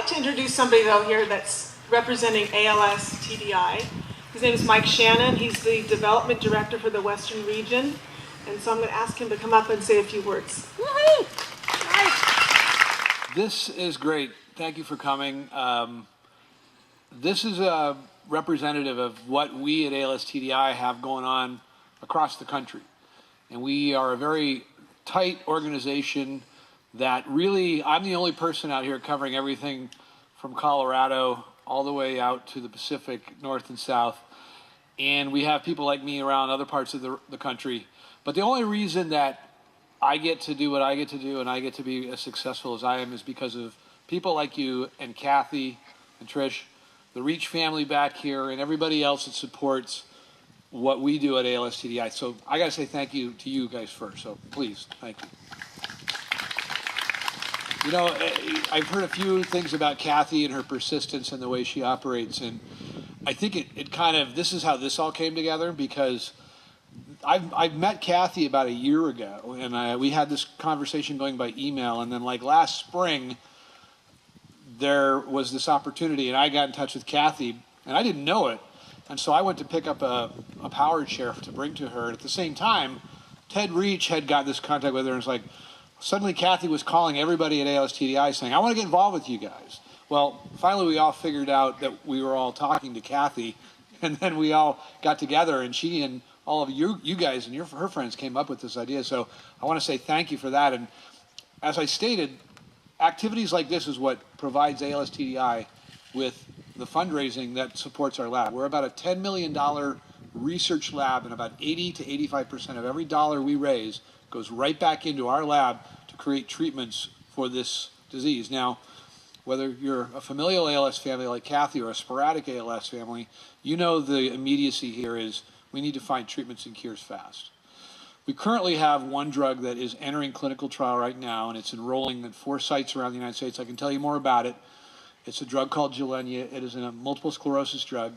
like to introduce somebody, though, here that's representing ALSTDI. His name is Mike Shannon. He's the Development Director for the Western Region. And so I'm going to ask him to come up and say a few words. Woohoo! This is great. Thank you for coming. This is a representative of what we at ALSTDI have going on across the country. And we are a very tight organization that really, I'm the only person out here covering everything from Colorado all the way out to the Pacific, north and south. And we have people like me around other parts of the country. But the only reason that I get to do what I get to do and I get to be as successful as I am is because of people like you and Cathy and Trish, the Reach family back here, and everybody else that supports what we do at ALSTDI. So I got to say thank you to you guys first. So please, thank you. You know, I've heard a few things about Cathy and her persistence and the way she operates, and I think it kind of, this is how this all came together, because I've met Cathy about a year ago, and we had this conversation going by email, and then like last spring, there was this opportunity, and I got in touch with Cathy, and I didn't know it, and so I went to pick up a power chair to bring to her, and at the same time, Ted Reach had got this contact with her, and it's like, suddenly Cathy was calling everybody at ALSTDI saying, I want to get involved with you guys. Well, finally we all figured out that we were all talking to Cathy, and then we all got together, and she and all of you guys and her friends came up with this idea. So I want to say thank you for that. And as I stated, activities like this is what provides ALSTDI with the fundraising that supports our lab. We're about a $10 million research lab, and about 80 to 85% of every dollar we raise goes right back into our lab to create treatments for this disease. Now, whether you're a familial ALS family like Cathy or a sporadic ALS family, you know the immediacy here is we need to find treatments and cures fast. We currently have one drug that is entering clinical trial right now, and it's enrolling at 4 sites around the United States. I can tell you more about it. It's a drug called Gilenya. It is a multiple sclerosis drug,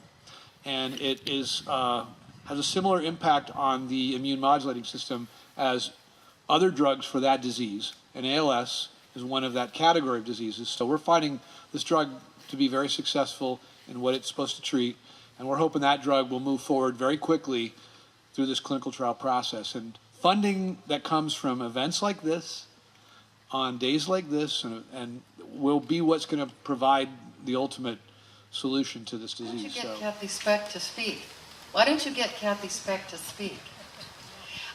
and it is has a similar impact on the immune modulating system as other drugs for that disease, and ALS is one of that category of diseases. So we're finding this drug to be very successful in what it's supposed to treat, and we're hoping that drug will move forward very quickly through this clinical trial process. And funding that comes from events like this, on days like this, and will be what's going to provide the ultimate solution to this disease. Why don't you get Cathy Speck to speak? Why don't you get Cathy Speck to speak?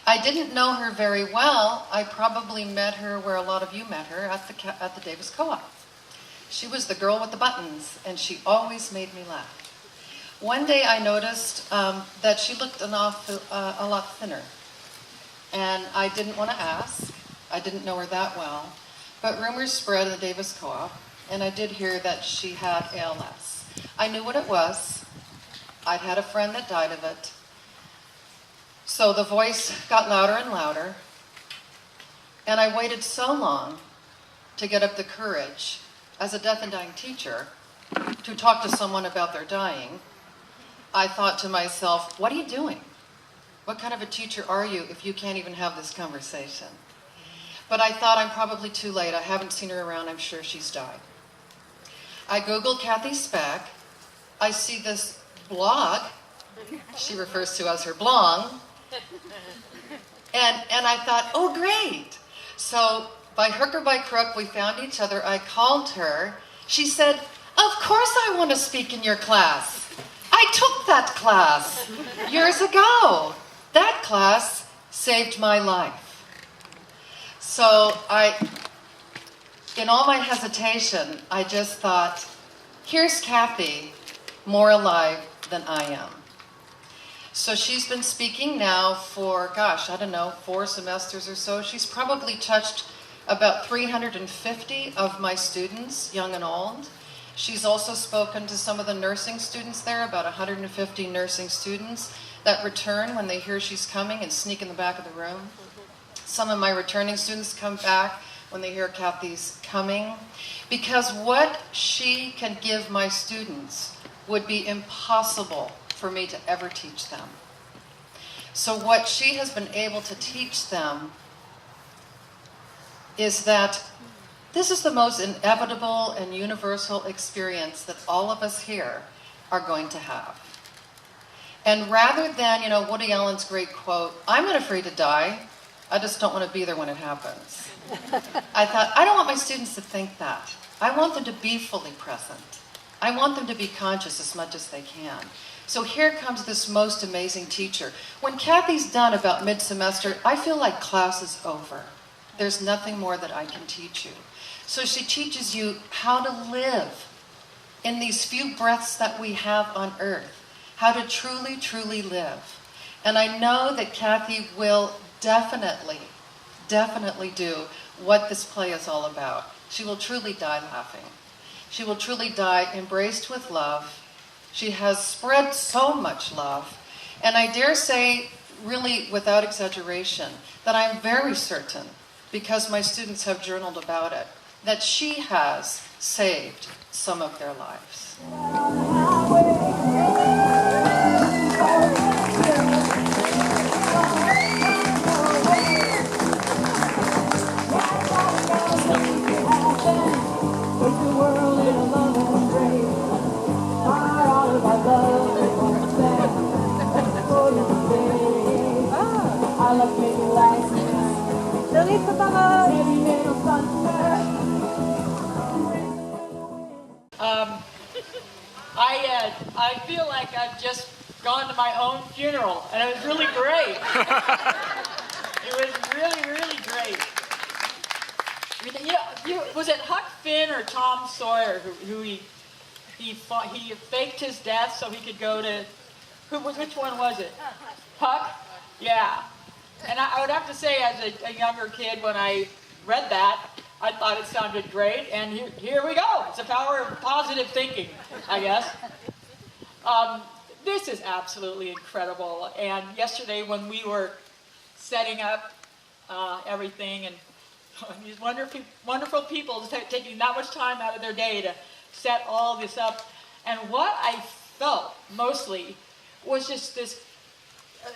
I didn't know her very well. I probably met her where a lot of you met her, at the Davis Co-op. She was the girl with the buttons, and she always made me laugh. One day I noticed that she looked a lot thinner, and I didn't want to ask. I didn't know her that well, but rumors spread in the Davis Co-op, and I did hear that she had ALS. I knew what it was. I'd had a friend that died of it. So the voice got louder and louder, and I waited so long to get up the courage, as a death and dying teacher, to talk to someone about their dying. I thought to myself, what are you doing? What kind of a teacher are you if you can't even have this conversation? But I thought I'm probably too late. I haven't seen her around. I'm sure she's died. I Googled Cathy Speck. I see this blog, she refers to as her blog, and I thought, oh great. So by hook or by crook, we found each other. I called her. She said, of course I want to speak in your class. I took that class years ago. That class saved my life. So in all my hesitation, I just thought, here's Cathy, more alive than I am. So she's been speaking now for, gosh, I don't know, 4 semesters or so. She's probably touched about 350 of my students, young and old. She's also spoken to some of the nursing students there, about 150 nursing students that return when they hear she's coming and sneak in the back of the room. Some of my returning students come back when they hear Cathy's coming, because what she can give my students would be impossible for me to ever teach them. So what she has been able to teach them is that This is the most inevitable and universal experience that all of us here are going to have. And rather than, Woody Allen's great quote, "I'm not afraid to die, I just don't want to be there when it happens." I thought, I don't want my students to think that. I want them to be fully present. I want them to be conscious as much as they can. So here comes this most amazing teacher. When Cathy's done about mid-semester, I feel like class is over. There's nothing more that I can teach you. So she teaches you how to live in these few breaths that we have on earth, how to truly, truly live. And I know that Cathy will definitely do what this play is all about. She will truly die laughing. She will truly die embraced with love. She has spread so much love. And I dare say, really without exaggeration, that I'm very certain, because my students have journaled about it, that she has saved some of their lives. I feel like I've just gone to my own funeral, and it was really great. It was really, really great. Was it Huck Finn or Tom Sawyer who he faked his death so he could go to, which one was it? Huck? Yeah. And I would have to say, as a younger kid, when I read that, I thought it sounded great, and here we go. It's the power of positive thinking, I guess. This is absolutely incredible. And yesterday when we were setting up everything, and these wonderful people taking that much time out of their day to set all this up, and what I felt mostly was just this,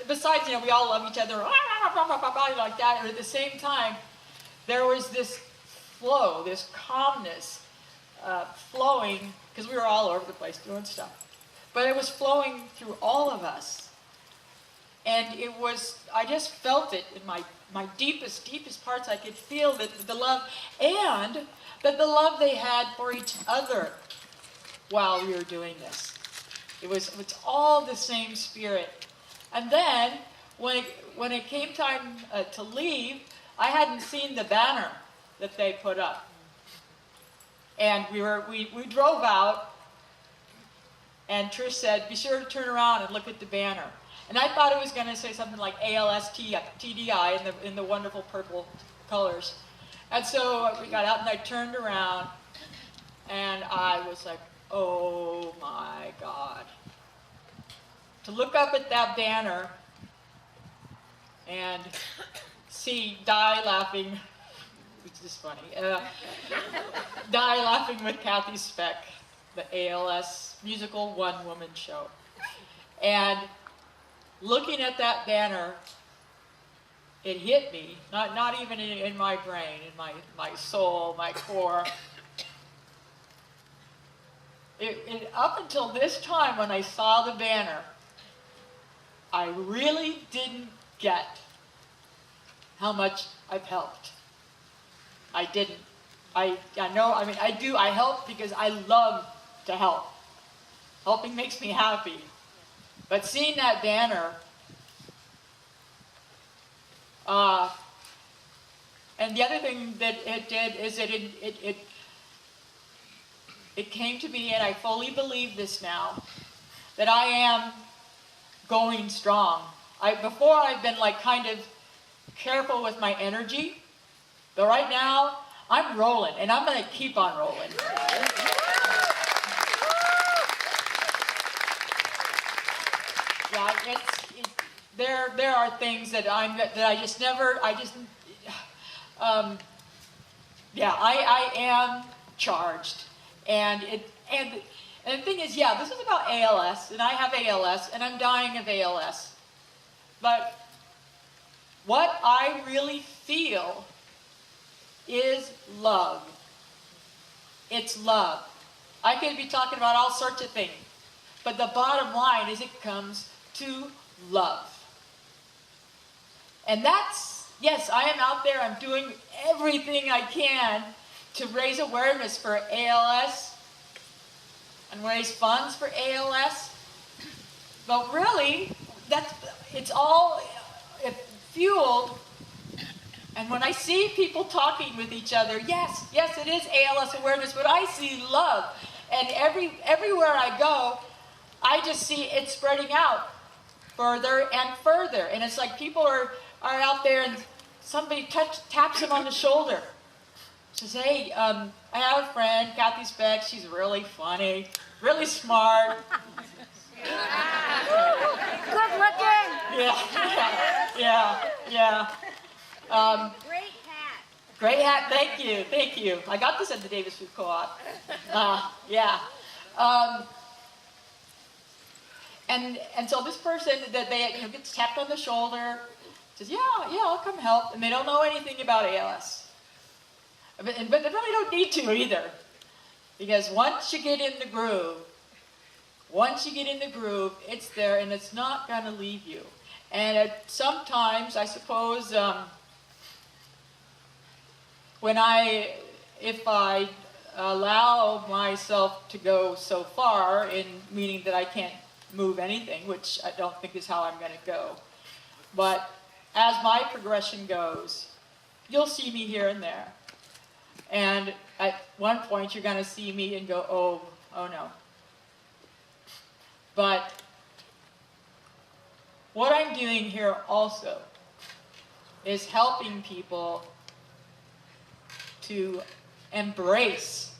besides, we all love each other, like that, and at the same time, there was this flow, this calmness flowing, because we were all over the place doing stuff. But it was flowing through all of us. And it was, I just felt it in my deepest parts. I could feel the love, and that the love they had for each other while we were doing this. It's all the same spirit. And then, when it came time to leave, I hadn't seen the banner that they put up. And we drove out, and Trish said, "Be sure to turn around and look at the banner." And I thought it was going to say something like ALSTDI in the wonderful purple colors. And so we got out, and I turned around, and I was like, oh my God. To look up at that banner and see Di laughing, which is funny, Di laughing with Cathy Speck, the ALS musical one-woman show. And looking at that banner, it hit me, not even in my brain, in my soul, my core. Up until this time when I saw the banner, I really didn't get how much I've helped. I didn't. I know, I do, I help because I love to help. Helping makes me happy. But seeing that banner, and the other thing that it did is that it came to me, and I fully believe this now, that I am going strong. Before I've been like kind of careful with my energy, but right now I'm rolling, and I'm going to keep on rolling. Yeah, there are things that I am charged, and the thing is, yeah, this is about ALS, and I have ALS, and I'm dying of ALS, but what I really feel is love. It's love. I could be talking about all sorts of things, but the bottom line is it comes to love. And that's, yes, I am out there, I'm doing everything I can to raise awareness for ALS and raise funds for ALS. But really, it's all fueled. And when I see people talking with each other, yes, it is ALS awareness, but I see love. And everywhere I go, I just see it spreading out further and further. And it's like people are out there and somebody taps them on the shoulder. Says, hey, I have a friend, Cathy Speck, she's really funny, really smart. Good looking. Yeah. Great hat. Great hat, thank you. I got this at the Davis Food Co-op. Yeah. And so this person that gets tapped on the shoulder says, yeah, I'll come help, and they don't know anything about ALS. But they really don't need to either, because once you get in the groove, it's there and it's not going to leave you. And sometimes, I suppose, if I allow myself to go so far, in meaning that I can't move anything, which I don't think is how I'm going to go. But as my progression goes, you'll see me here and there. And at one point, you're going to see me and go, oh no. But what I'm doing here also is helping people to embrace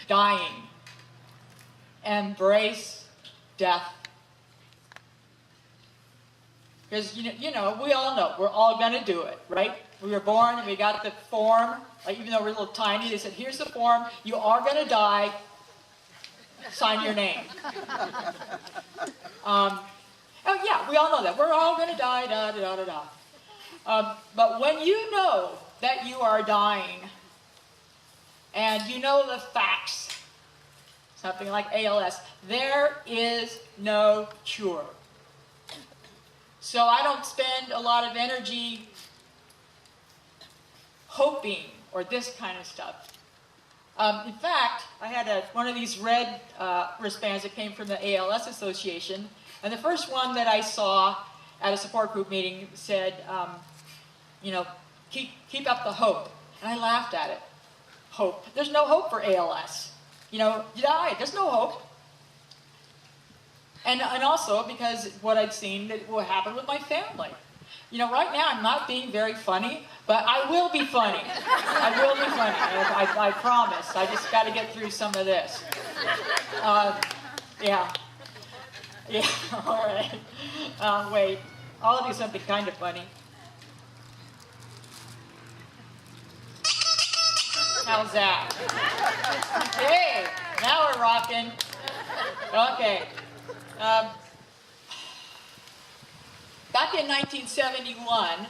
dying, embrace death. Because, we all know, we're all going to do it, right? We were born and we got the form, like, even though we're a little tiny, they said, here's the form, you are going to die, sign your name. Oh yeah, we all know that. We're all going to die, but when you know that you are dying, and you know the facts, something like ALS, there is no cure. So I don't spend a lot of energy hoping or this kind of stuff. In fact, I had one of these red wristbands that came from the ALS Association, and the first one that I saw at a support group meeting said, keep up the hope. And I laughed at it. Hope. There's no hope for ALS. You die. There's no hope. And also because what I'd seen that will happen with my family. Right now I'm not being very funny, but I will be funny. I will be funny. I promise. I just got to get through some of this. Yeah. All right. Wait. I'll do something kind of funny. How's that? Hey, now we're rocking. Okay. Back in 1971,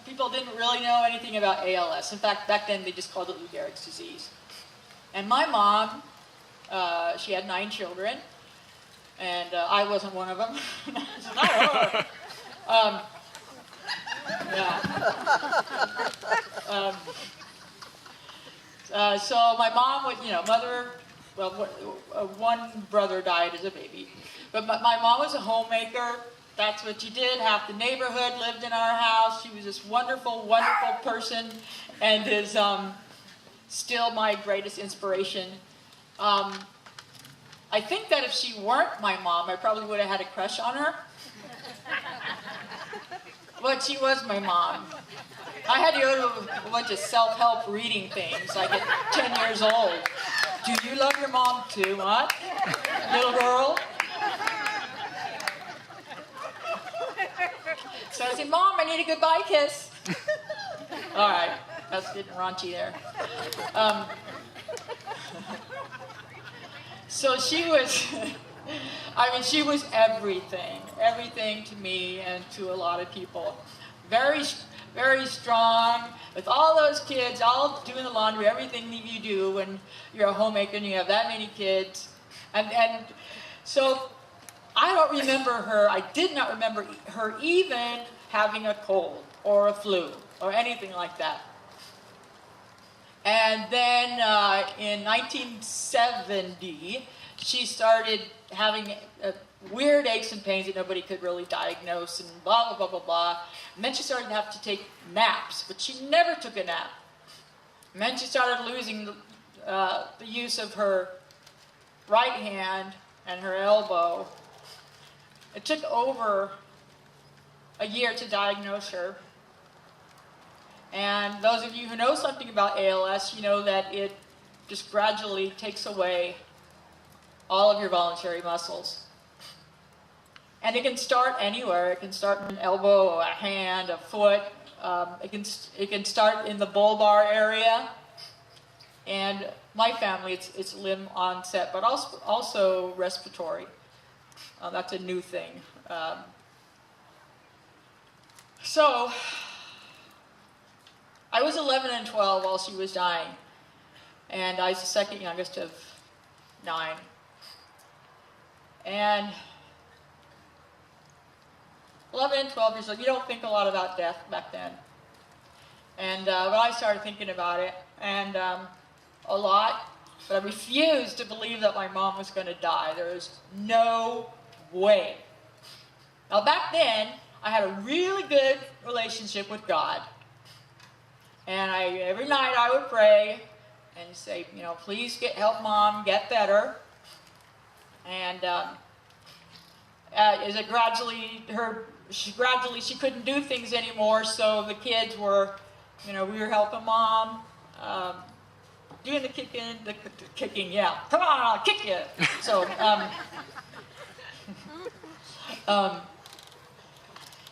people didn't really know anything about ALS. In fact, back then they just called it Lou Gehrig's disease. And my mom, she had 9 children, and I wasn't one of them. It's not her. So my mom would, one brother died as a baby. But my mom was a homemaker. That's what she did. Half the neighborhood lived in our house. She was this wonderful, wonderful person, and is still my greatest inspiration. I think that if she weren't my mom, I probably would have had a crush on her. But she was my mom. I had to go to a bunch of self-help reading things, like at 10 years old. Do you love your mom too, what? Little girl? So I said, Mom, I need a goodbye kiss. All right, that's getting raunchy there. So she was, she was everything to me and to a lot of people. Very very strong, with all those kids, all doing the laundry, everything that you do when you're a homemaker and you have that many kids. And so I don't remember her, I did not remember her even having a cold or a flu or anything like that. And then in 1970, she started having weird aches and pains that nobody could really diagnose and blah, blah, blah, blah, blah. And then she started to have to take naps, but she never took a nap. And then she started losing the use of her right hand and her elbow. It took over a year to diagnose her. And those of you who know something about ALS, you know that it just gradually takes away all of your voluntary muscles. And it can start anywhere. It can start in an elbow, a hand, a foot. It can start in the bulbar area. And my family, it's limb onset, but also respiratory. That's a new thing. So I was 11 and 12 while she was dying. And I was the second youngest of 9. And 11 and 12 years old, you don't think a lot about death back then. And but I started thinking about it, and a lot. But I refused to believe that my mom was going to die. There was no way. Now back then, I had a really good relationship with God. And every night I would pray and say, you know, please help Mom get better. And as it she couldn't do things anymore, so the kids were, you know, we were helping Mom, doing the kicking, yeah. Come on, I'll kick you. So,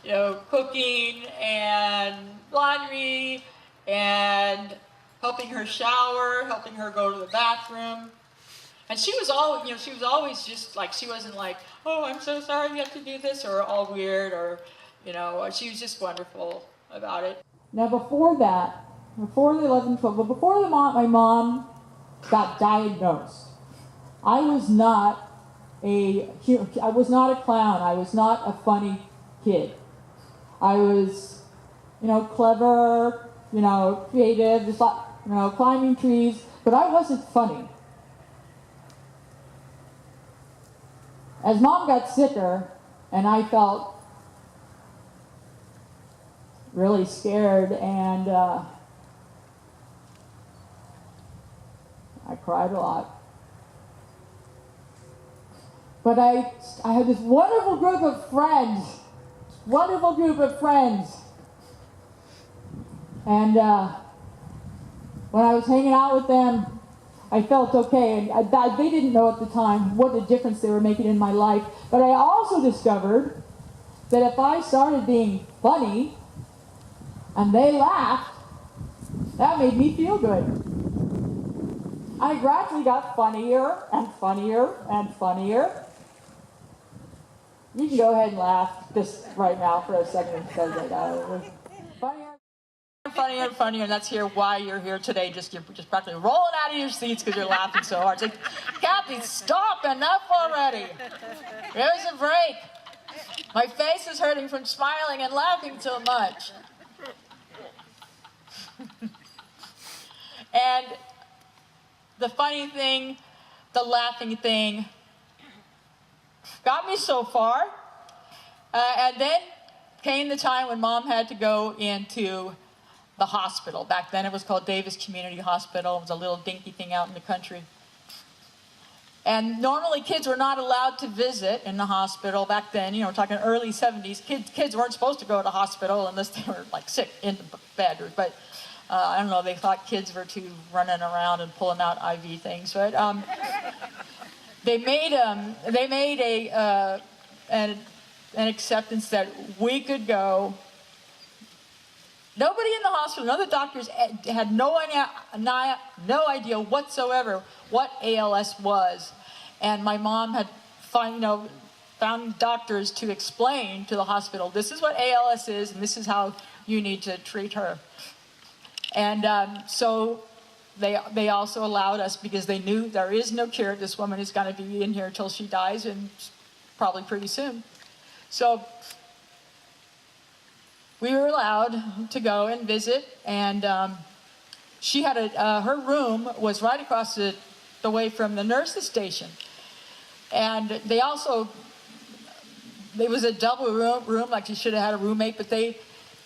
you know, cooking and laundry and helping her shower, helping her go to the bathroom. And she was always just like, she wasn't like, oh, I'm so sorry you have to do this, or all weird, or, you know, she was just wonderful about it. Now before that, before the 11, 12, but before my mom got diagnosed, I was not a clown. I was not a funny kid. I was, you know, clever, you know, creative, just like, you know, climbing trees, but I wasn't funny. As Mom got sicker, and I felt really scared, and I cried a lot. But I had this wonderful group of friends, and when I was hanging out with them, I felt okay, and they didn't know at the time what a difference they were making in my life. But I also discovered that if I started being funny and they laughed, that made me feel good. I gradually got funnier and funnier and funnier. You can go ahead and laugh just right now for a second because it was funnier. Funnier and funnier, and that's why you're here today. You're just practically rolling out of your seats because you're laughing so hard. It's like, Cathy, stop, enough already. There's a break. My face is hurting from smiling and laughing so much. And the funny thing, the laughing thing, got me so far. And then came the time when Mom had to go into the hospital. Back then it was called Davis Community Hospital. It was a little dinky thing out in the country. And normally kids were not allowed to visit in the hospital back then. You know, we're talking early 70s. Kids weren't supposed to go to the hospital unless they were like sick in the bed. But I don't know, they thought kids were too running around and pulling out IV things. But they made an acceptance that we could go. Nobody in the hospital, none of the doctors had no idea whatsoever what ALS was. And my mom had found doctors to explain to the hospital, this is what ALS is, and this is how you need to treat her. And so they also allowed us, because they knew there is no cure. This woman is going to be in here until she dies, and probably pretty soon. So we were allowed to go and visit, and she had her room was right across the way from the nurse's station. And they also, it was a double room, like she should have had a roommate, but they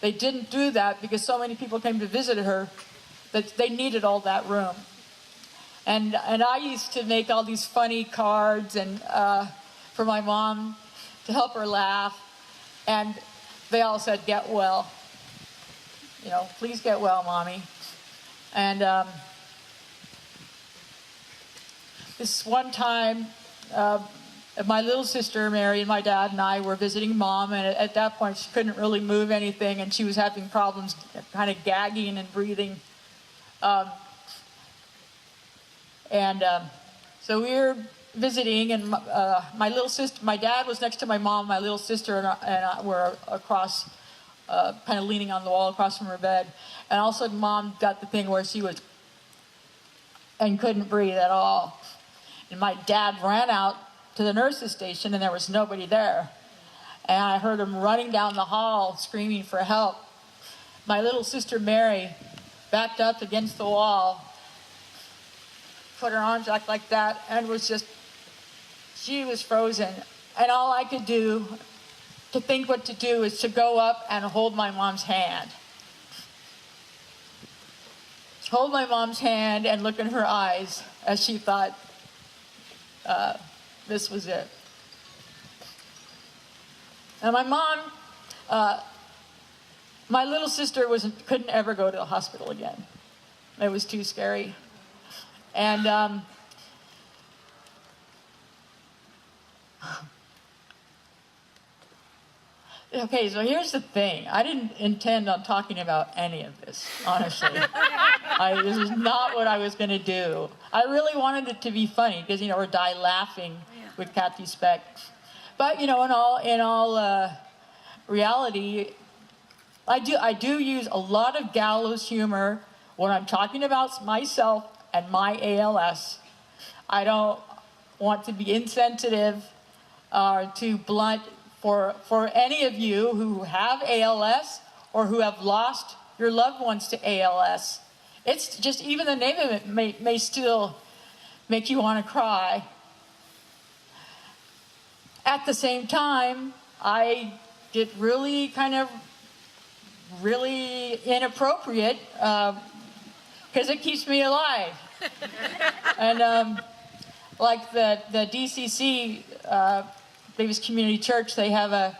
didn't do that because so many people came to visit her that they needed all that room. And I used to make all these funny cards and for my mom to help her laugh. And they all said, "Get well. You know, please get well, Mommy." And this one time, my little sister Mary and my dad and I were visiting Mom, and at that point she couldn't really move anything, and she was having problems kind of gagging and breathing. So we were visiting, and my little sister, my dad was next to my mom, my little sister and I were across, kind of leaning on the wall across from her bed. And all of a sudden Mom got the thing where she was, and couldn't breathe at all. And my dad ran out to the nurse's station, and there was nobody there. And I heard him running down the hall screaming for help. My little sister Mary backed up against the wall, put her arms out like that, and she was frozen. And all I could do to think what to do is to go up and hold my mom's hand. Hold my mom's hand and look in her eyes as she thought this was it. And my mom, my little sister couldn't ever go to the hospital again. It was too scary. And okay, so here's the thing. I didn't intend on talking about any of this, honestly. This is not what I was going to do. I really wanted it to be funny because, or die laughing with Cathy Speck. But, in all reality, I do use a lot of gallows humor when I'm talking about myself and my ALS. I don't want to be insensitive or too blunt for any of you who have ALS or who have lost your loved ones to ALS. It's just, even the name of it may still make you want to cry. At the same time, I get really inappropriate because it keeps me alive. And like the DCC, Davis Community Church, they have a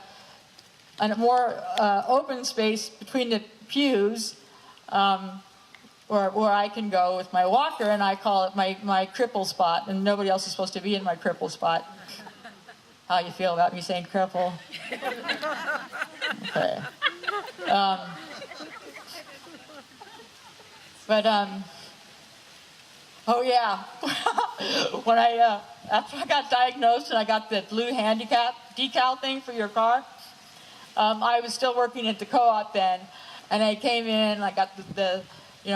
more open space between the pews where I can go with my walker, and I call it my cripple spot, and nobody else is supposed to be in my cripple spot. How you feel about me saying cripple? Okay. Oh yeah, when after I got diagnosed and I got the blue handicap decal thing for your car, I was still working at the co-op then, and I came in and I got the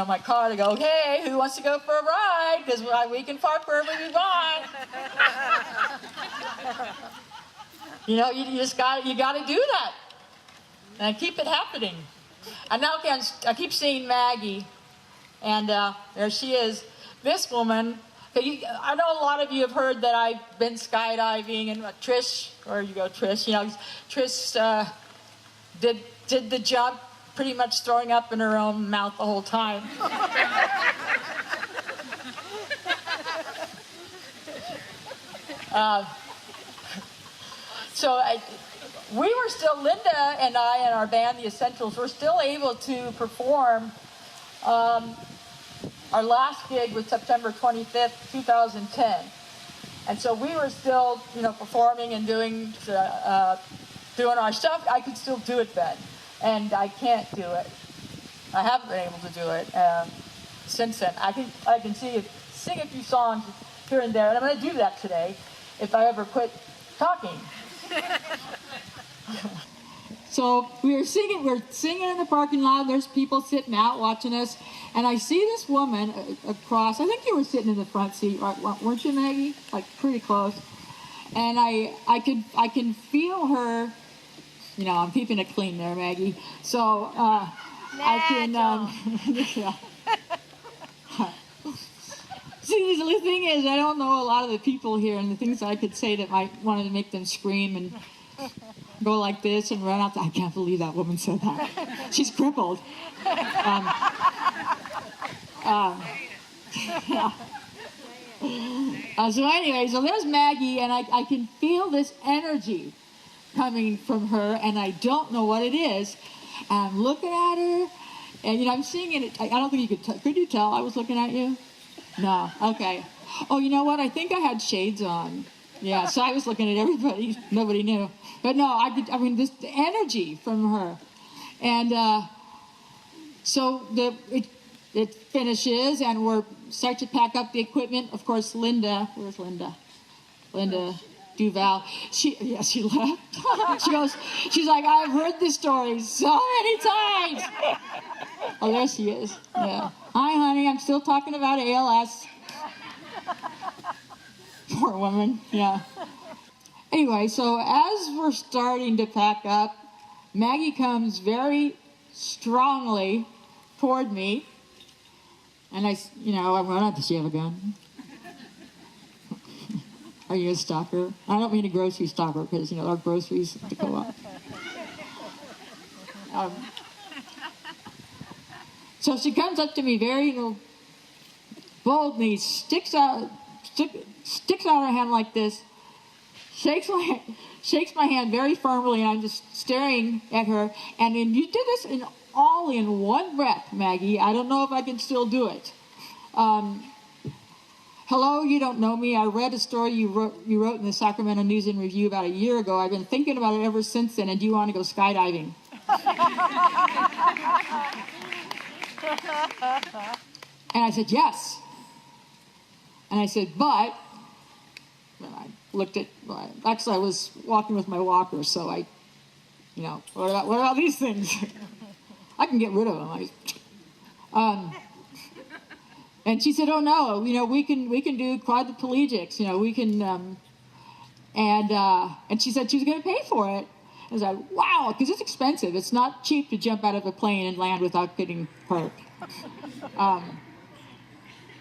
my car to go, "Okay, who wants to go for a ride? Because we can park wherever we want." You got to do that, and I keep it happening. And now I keep seeing Maggie, and there she is. This woman, I know a lot of you have heard that I've been skydiving, and Trish, or you go Trish, Trish did the jump, pretty much throwing up in her own mouth the whole time. We were still, Linda and I and our band, The Essentials, were still able to perform. Our last gig was September 25th, 2010. And so we were still, performing and doing our stuff. I could still do it then. And I can't do it. I haven't been able to do it since then. I can sing a few songs here and there, and I'm going to do that today if I ever quit talking. So we're singing in the parking lot. There's people sitting out watching us. And I see this woman across. I think you were sitting in the front seat, right? Weren't you, Maggie? Like pretty close. And I can feel her. You know, I'm keeping it clean there, Maggie. So I can. Yeah. See, the thing is, I don't know a lot of the people here, and the things I could say that might want to make them scream and go like this and run out. I can't believe that woman said that. She's crippled. So anyway, so there's Maggie, and I can feel this energy coming from her, and I don't know what it is. I'm looking at her, and you know, I'm seeing it. I don't think you could you tell I was looking at you? No. Okay. Oh, you know what? I think I had shades on. Yeah, so I was looking at everybody. Nobody knew. But no, I mean, this the energy from her. And so it finishes, and we're start to pack up the equipment. Of course, Linda, where's Linda? Linda Duval. She left. She's like, I've heard this story so many times. Oh, there she is. Yeah. Hi, honey. I'm still talking about ALS. Poor woman. Yeah. Anyway, so as we're starting to pack up, Maggie comes very strongly toward me, and I run up. Does she have a gun? Are you a stalker? I don't mean a grocery stalker because, you know, our groceries have to go up. So she comes up to me very, you know, boldly, sticks out her hand like this, shakes my hand very firmly, and I'm just staring at her. And then you did this all in one breath, Maggie. I don't know if I can still do it. Hello, you don't know me. I read a story you wrote in the Sacramento News and Review about a year ago. I've been thinking about it ever since then, and do you want to go skydiving? And I said, yes. And I said, but, and I looked at, actually I was walking with my walker, so I, you know, what about these things? I can get rid of them. And she said, oh no, you know, we can do quadriplegics, you know, we can, and she said she was going to pay for it. I was like, wow, because it's expensive. It's not cheap to jump out of a plane and land without getting hurt.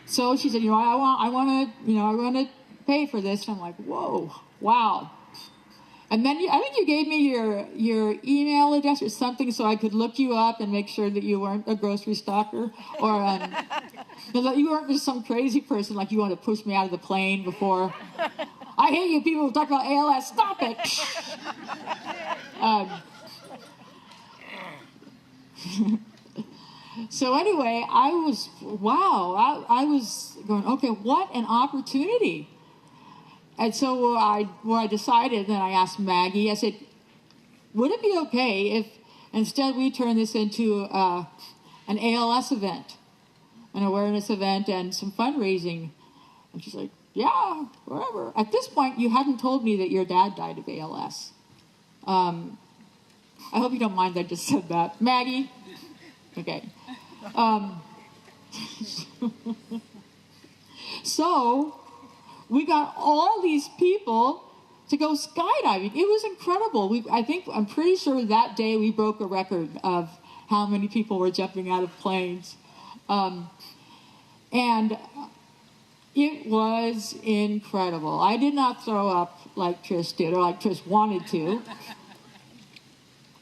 So she said, you know, I want to pay for this. And I'm like, whoa, wow. And then I think you gave me your email address or something so I could look you up and make sure that you weren't a grocery stalker, or that you weren't just some crazy person like you want to push me out of the plane before. I hate you people who talk about ALS. Stop it. So anyway, I was going, okay, what an opportunity. And so I decided, then I asked Maggie, I said, would it be okay if instead we turn this into an ALS event, an awareness event and some fundraising? And she's like, yeah, whatever. At this point, you hadn't told me that your dad died of ALS. I hope you don't mind that I just said that. Maggie? Okay. So we got all these people to go skydiving. It was incredible. I'm pretty sure that day we broke a record of how many people were jumping out of planes. And it was incredible. I did not throw up like Trish did, or like Trish wanted to.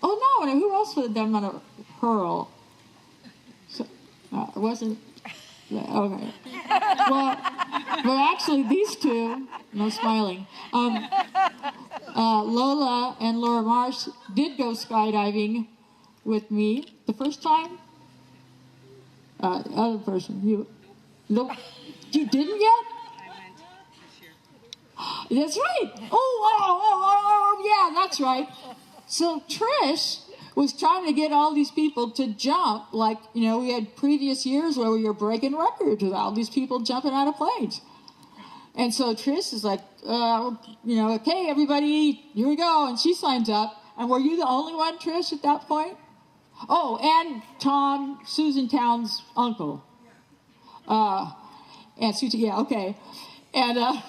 Oh no, and who else would have done a hurl? So, it wasn't, okay. Well, actually these two, no smiling, Lola and Laura Marsh did go skydiving with me the first time. Other person, you didn't yet? I went this year. That's right. Oh, yeah, that's right. So Trish was trying to get all these people to jump, like, you know, we had previous years where we were breaking records with all these people jumping out of planes. And so Trish is like, you know, okay, everybody, here we go. And she signs up. And were you the only one, Trish, at that point? Oh, and Tom, Susan Town's uncle. And Susan, yeah, okay. And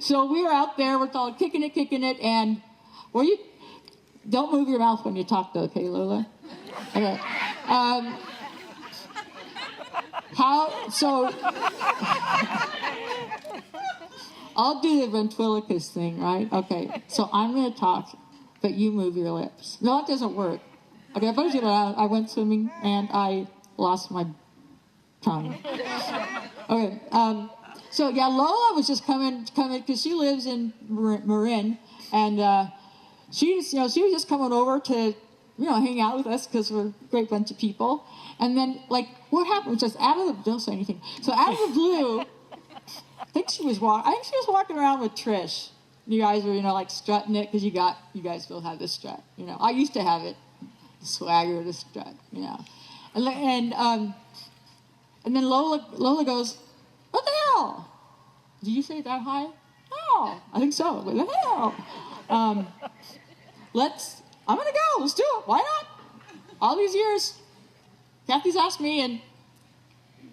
so we were out there, we're all kicking it, and were you, don't move your mouth when you talk though, okay, Lola? Okay. I'll do the ventriloquist thing, right? Okay, so I'm going to talk, but you move your lips. No, it doesn't work. Okay, but I went swimming and I lost my tongue. Okay, so yeah, Lola was just coming, because she lives in Marin, and she was just coming over to, hang out with us because we're a great bunch of people. And then, like, what happened? Just out of the, don't say anything. So out of the blue, I think she was walking around with Trish. You guys were, like strutting it because you guys still have this strut. I used to have it, the swagger, the strut. And then Lola goes, "What the hell? Did you say it that high?" "Oh, I think so. What the hell? I'm gonna go. Let's do it. Why not? All these years, Cathy's asked me, and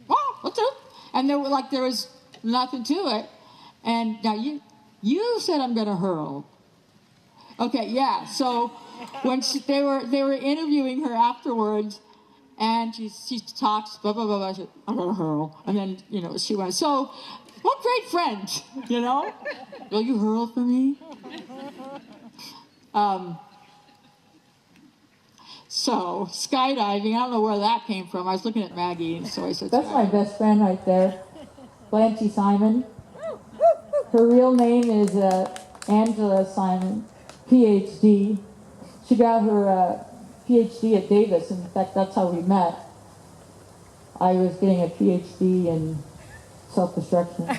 wow, let's do it." And there was nothing to it. And now you said I'm gonna hurl. Okay, yeah. So when they were interviewing her afterwards, and she talks blah blah blah blah. She said, "I'm gonna hurl," and then she went. So what great friend, Will you hurl for me? So skydiving, I don't know where that came from. I was looking at Maggie, and so I said, "That's my best friend right there, Blanche Simon. Her real name is Angela Simon, PhD. She got her PhD at Davis. In fact, that's how we met. I was getting a PhD in self-destruction."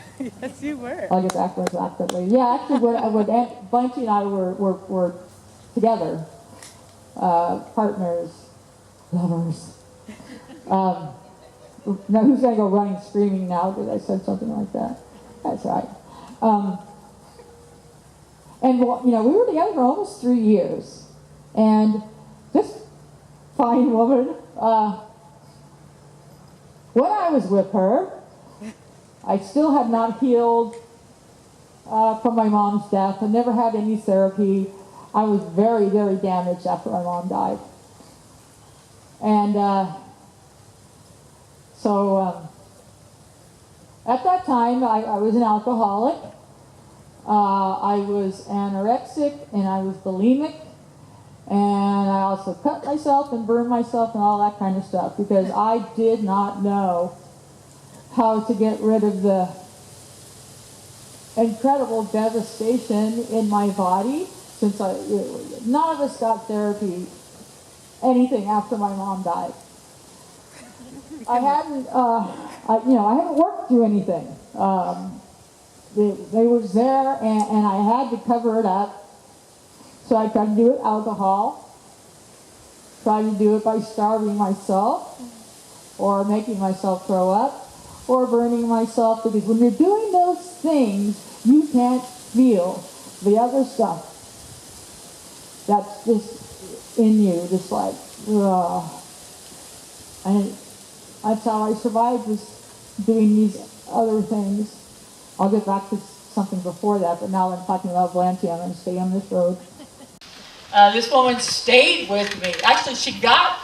Yes, you were. I'll get back to that later. Yeah, actually, when Blanche and I were together, partners, lovers. Now, who's going to go running screaming now because I said something like that? That's right. And we were together for almost 3 years, and this fine woman. When I was with her, I still had not healed from my mom's death. I never had any therapy. I was very, very damaged after my mom died. And so at that time, I was an alcoholic. I was anorexic, and I was bulimic. And I also cut myself and burned myself and all that kind of stuff because I did not know how to get rid of the incredible devastation in my body since none of us got therapy, anything after my mom died. I hadn't worked through anything. They was there, and I had to cover it up. So I tried to do it with alcohol, tried to do it by starving myself, or making myself throw up, or burning myself, because when you're doing those things, you can't feel the other stuff that's just in you, just like, ugh. And that's how I survived, was doing these other things. I'll get back to something before that, but now I'm talking about Blanche. I'm going to stay on this road. This woman stayed with me. Actually, she got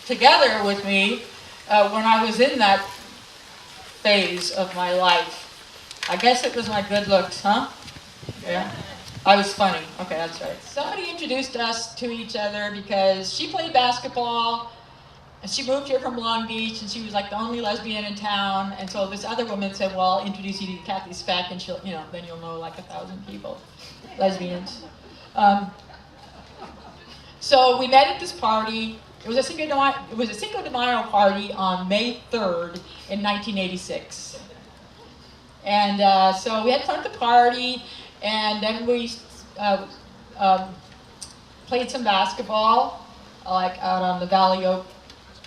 together with me when I was in that phase of my life. I guess it was my good looks, huh? Yeah. I was funny. Okay, that's right. Somebody introduced us to each other because she played basketball, and she moved here from Long Beach, and she was like the only lesbian in town. And so this other woman said, "Well, I'll introduce you to Cathy Speck, and she'll, then you'll know like 1,000 people, lesbians." So we met at this party. It was a Cinco de Mayo party on May 3rd in 1986. And so we had fun at the party, and then we played some basketball, like out on the Valley Oak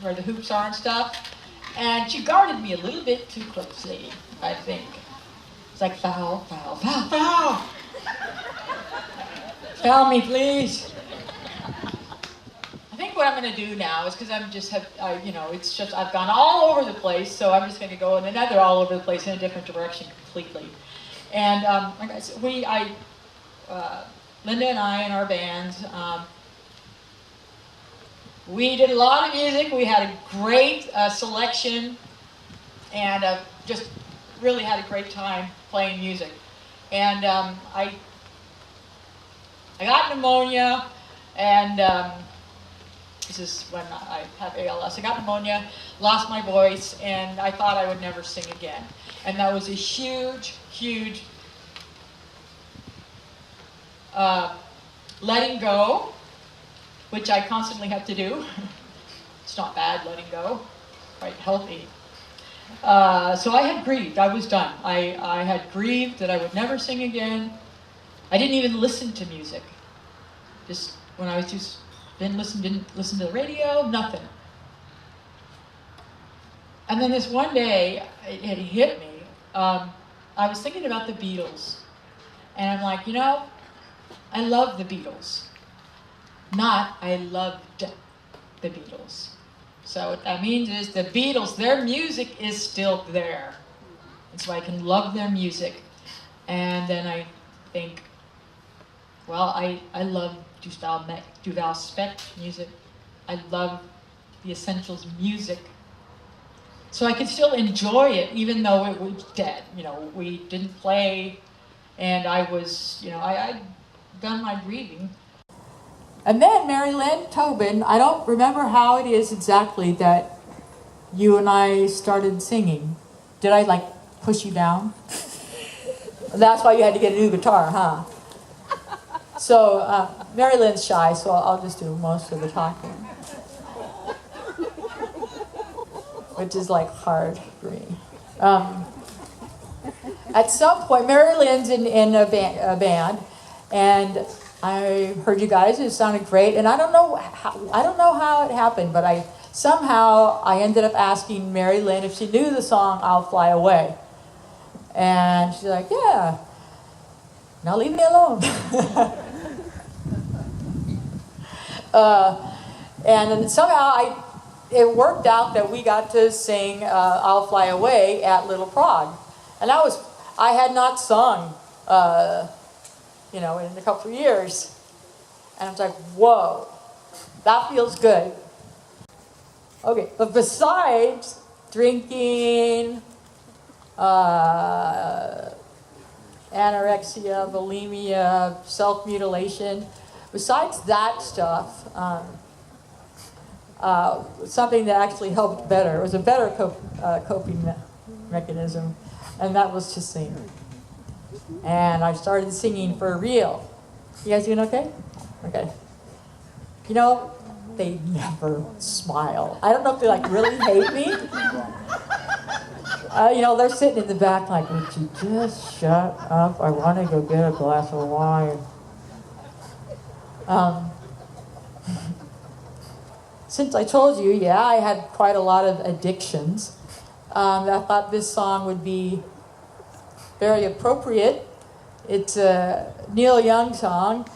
where the hoops are and stuff. And she guarded me a little bit too closely, I think. It's like foul, foul, foul, foul. Tell me, please. I think what I'm going to do now is because it's just I've gone all over the place, so I'm just going to go in another all over the place in a different direction completely. And like I said, Linda and I and our bands, we did a lot of music. We had a great selection, and just really had a great time playing music. And I got pneumonia, and this is when I have ALS. I got pneumonia, lost my voice, and I thought I would never sing again. And that was a huge, huge letting go, which I constantly have to do. It's not bad letting go, quite healthy. So I had grieved. I was done. I had grieved that I would never sing again. I didn't even listen to music. Just when I was didn't listen to the radio, nothing. And then this one day, it hit me. I was thinking about the Beatles, and I'm like, I love the Beatles. Not I loved the Beatles. So what that means is the Beatles, their music is still there. And so I can love their music. And then I think, well, I love Duval Speck music. I love the Essentials music. So I could still enjoy it even though it was dead. We didn't play, and I was, I'd done my grieving. And then Mary Lynn Tobin, I don't remember how it is exactly that you and I started singing. Did I push you down? That's why you had to get a new guitar, huh? So Mary Lynn's shy, so I'll just do most of the talking. Which is hard for me. At some point, Mary Lynn's in a band, and I heard you guys. It sounded great, and I don't know how it happened, but somehow I ended up asking Mary Lynn if she knew the song "I'll Fly Away," and she's like, "Yeah." Now leave me alone. And then somehow it worked out that we got to sing "I'll Fly Away" at Little Prague, and I had not sung. In a couple of years. And I was like, whoa, that feels good. Okay, but besides drinking, anorexia, bulimia, self-mutilation, besides that stuff, something that actually helped better, it was a better coping mechanism, and that was to sing. And I started singing for real. You guys doing okay? Okay. They never smile. I don't know if they really hate me. They're sitting in the back would you just shut up? I want to go get a glass of wine. Since I told you, I had quite a lot of addictions. I thought this song would be very appropriate. It's a Neil Young song,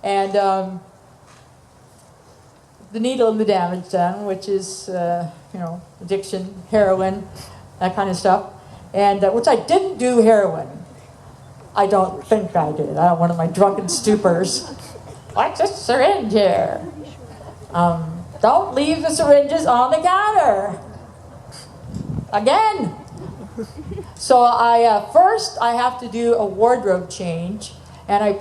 and The Needle and the Damage Done, which is, addiction, heroin, that kind of stuff. And which I didn't do heroin. I don't think I did. I don't one of my drunken stupors. What's this syringe here? Don't leave the syringes on the counter. Again. So first I have to do a wardrobe change, and I've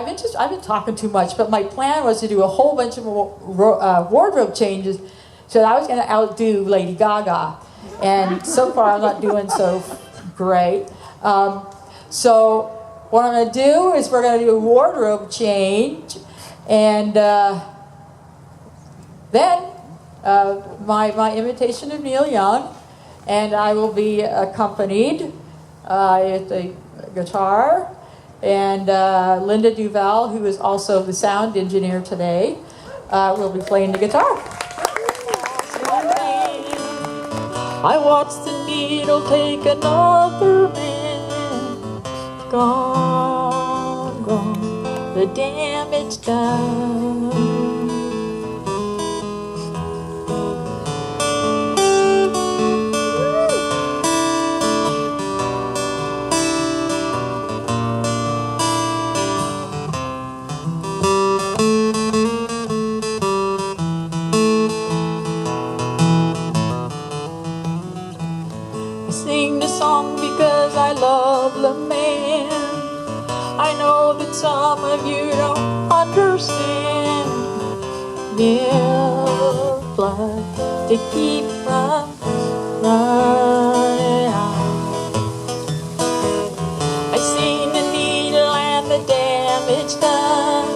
been talking too much, but my plan was to do a whole bunch of wardrobe changes, so that I was going to outdo Lady Gaga, and so far I'm not doing so great. So what I'm going to do is we're going to do a wardrobe change, and then my imitation of Neil Young. And I will be accompanied with a guitar, and Linda Duval, who is also the sound engineer today, will be playing the guitar. I watched the needle take another man, gone, gone. the damage done. I sing the song because I love the man. I know that some of you don't understand. Never blood to keep from running out. I seen the needle and the damage done.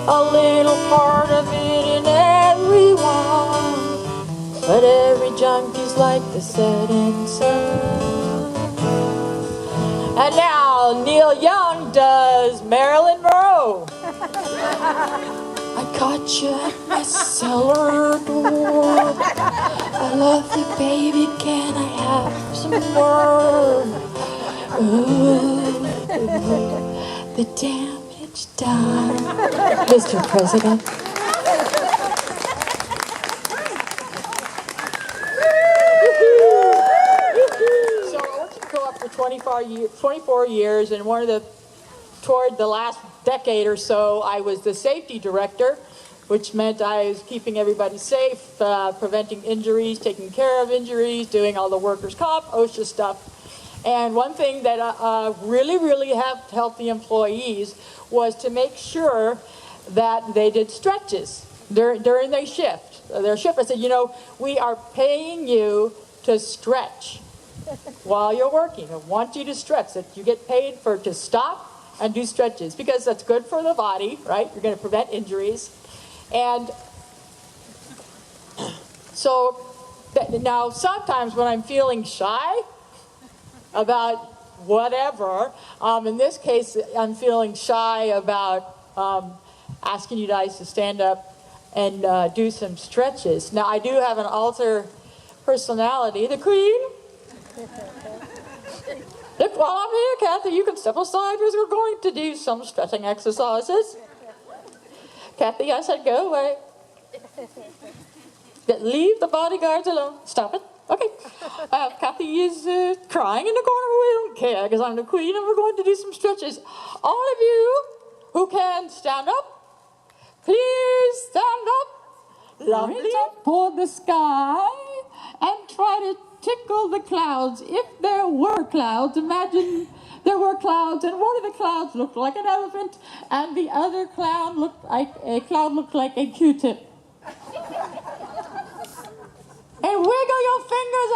A little part of it in everyone. But every junkie's like the setting sun. And now Neil Young does Marilyn Monroe. I got you at my cellar door. I love you, baby. Can I have some more? Ooh, the damage done, Mr. President. So I went to go up for 24 years, and toward the last decade or so, I was the safety director, which meant I was keeping everybody safe, preventing injuries, taking care of injuries, doing all the workers' comp, OSHA stuff. And one thing that really helped the employees was to make sure that they did stretches during their shift. I said, you know, we are paying you to stretch while you're working. I want you to stretch. That you get paid to stop and do stretches because that's good for the body, right? You're going to prevent injuries. And so now sometimes when I'm feeling shy about whatever, in this case I'm feeling shy about asking you guys to stand up and do some stretches. Now I do have an alter personality, the Queen. Look, while I'm here, Cathy, you can step aside because we're going to do some stretching exercises. Cathy, I said go away. Leave the bodyguards alone. Stop it. Okay. Cathy is crying in the corner. We don't care because I'm the Queen and we're going to do some stretches. All of you who can stand up, please stand up. Lovely. Up toward the sky and try to tickle the clouds. If there were clouds, imagine there were clouds, and one of the clouds looked like an elephant, and the other cloud looked like a Q-tip. And wiggle your fingers,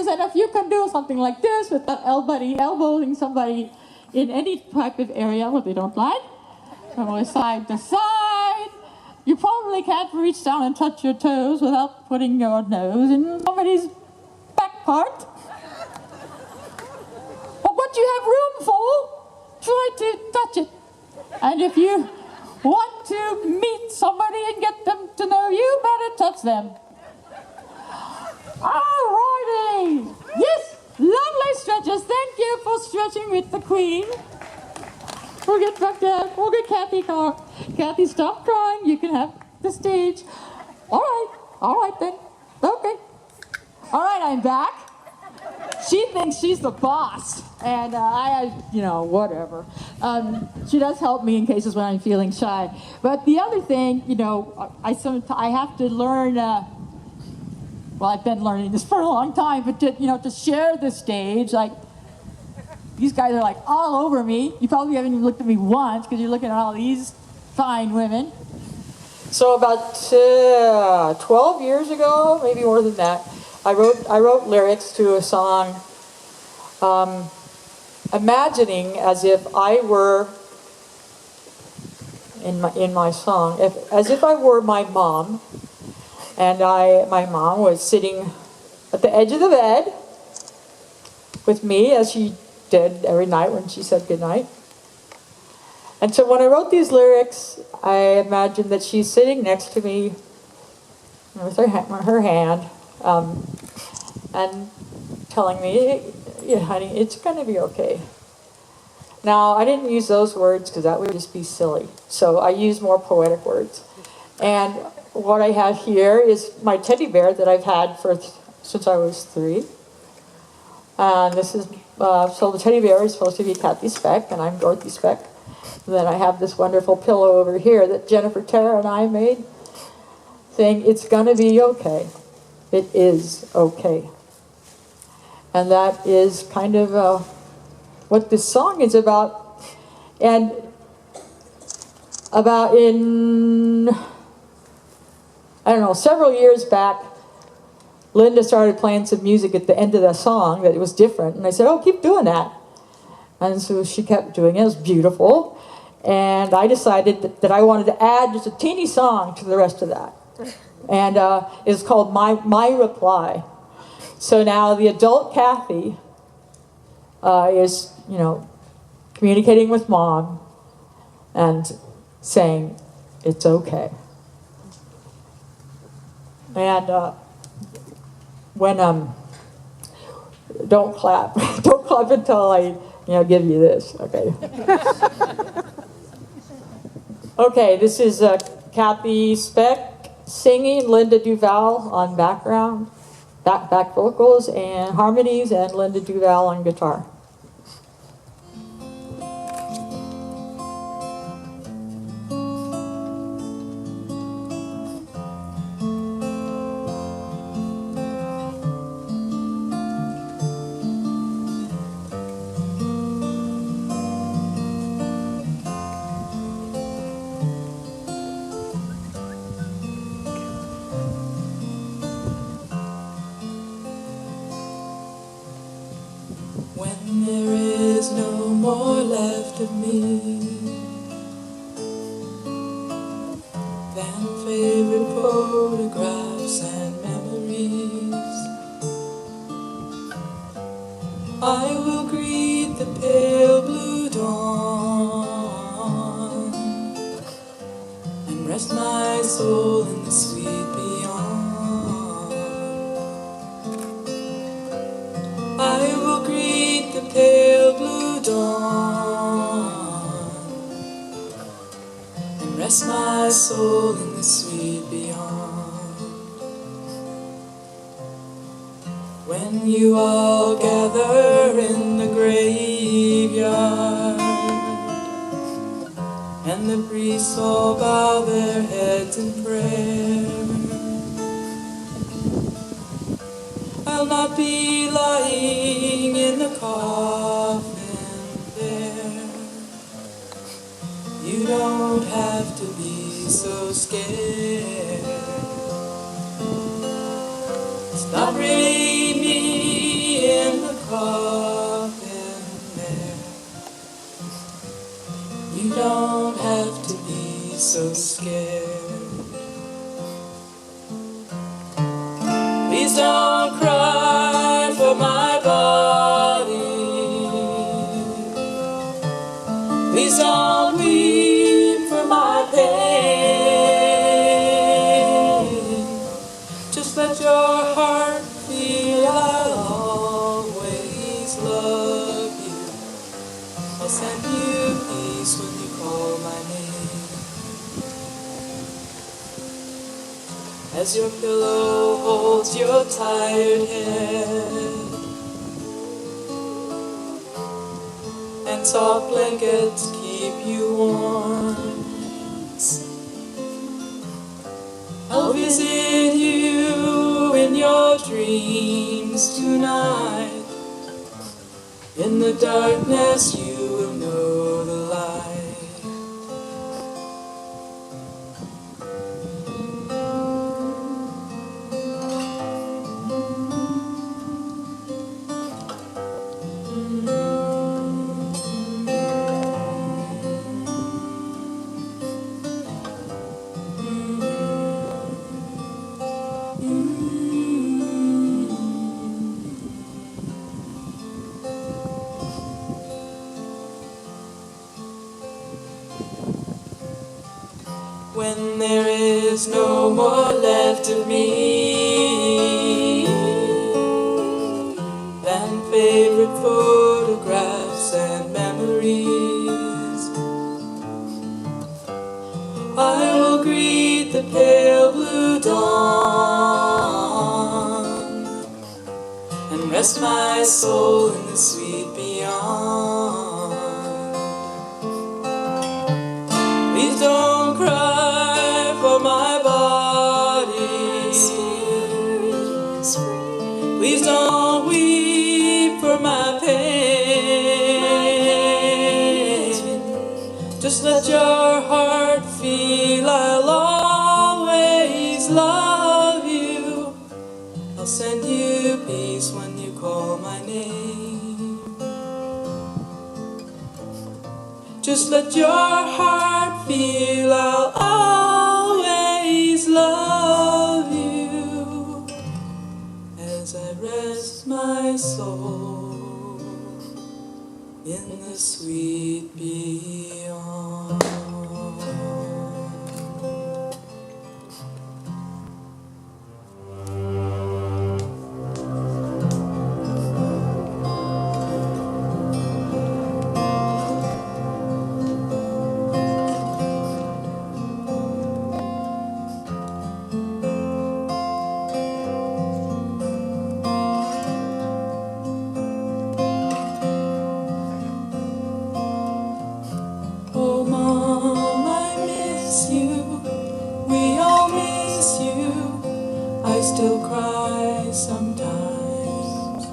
and if you can do something like this without elbowing somebody in any type of area what they don't like, from side to side, you probably can't reach down and touch your toes without putting your nose in somebody's back part. But what you have room for, try to touch it. And if you want to meet somebody and get them to know you, better touch them. Alrighty. Yes, lovely stretches. Thank you for stretching with the Queen. We'll get back there. We'll get Cathy. Cathy, stop crying. You can have the stage. All right then. Okay. All right, I'm back. She thinks she's the boss, and whatever. She does help me in cases when I'm feeling shy. But the other thing, I have to learn. Well, I've been learning this for a long time, but to share the stage, like these guys are like all over me. You probably haven't even looked at me once because you're looking at all these fine women. So about 12 years ago, maybe more than that, I wrote lyrics to a song, imagining as if I were in my song, as if I were my mom, and my mom was sitting at the edge of the bed with me, as she did every night when she said goodnight. And so when I wrote these lyrics, I imagined that she's sitting next to me with her hand, and telling me, yeah, honey, it's going to be okay. Now, I didn't use those words because that would just be silly. So I used more poetic words. And what I have here is my teddy bear that I've had since I was 3. And this is, so the teddy bear is supposed to be Cathy Speck, and I'm Dorothy Speck. And then I have this wonderful pillow over here that Jennifer Tara and I made, saying, "It's gonna be okay. It is okay." And that is kind of what this song is about. And several years back, Linda started playing some music at the end of the song that it was different. And I said, "Oh, keep doing that." And so she kept doing it. It was beautiful. And I decided that I wanted to add just a teeny song to the rest of that. And it's called My Reply. So now the adult Cathy is, communicating with Mom and saying, "It's okay." And don't clap. Don't clap until I, give you this, okay? Okay, this is Cathy Speck singing, Linda Duval on background, back vocals and harmonies, and Linda Duval on guitar. When there is no more left of me than favorite photographs and memories, I will greet the pale blue dawn and rest my soul in the sweet beyond. I will greet the pale blue dawn and rest my soul in the sweet beyond. When you all gather in the graveyard and the priests all bow their heads in prayer, I'll not be lying in the coffin there. You don't have to be so scared. It's not really me in the coffin there. You don't have to be so scared. Please don't cry for my body. Please don't weep for my pain. Just let your heart feel I'll always love you. I'll send you peace when you call my name. As your pillow holds your tired head and soft blankets keep you warm, I'll visit you in your dreams tonight. In the darkness you will know the light. When there is no more left of me than favorite photographs and memories, rest my soul in the sweet beyond. Please don't cry for my body. Please don't weep for my pain. Just let your heart feel I'll always love you. I'll send you peace when you call my name. Just let your heart feel I'll always love you as I rest my soul in the sweet beyond. Oh, Mom, I miss you. We all miss you. I still cry sometimes.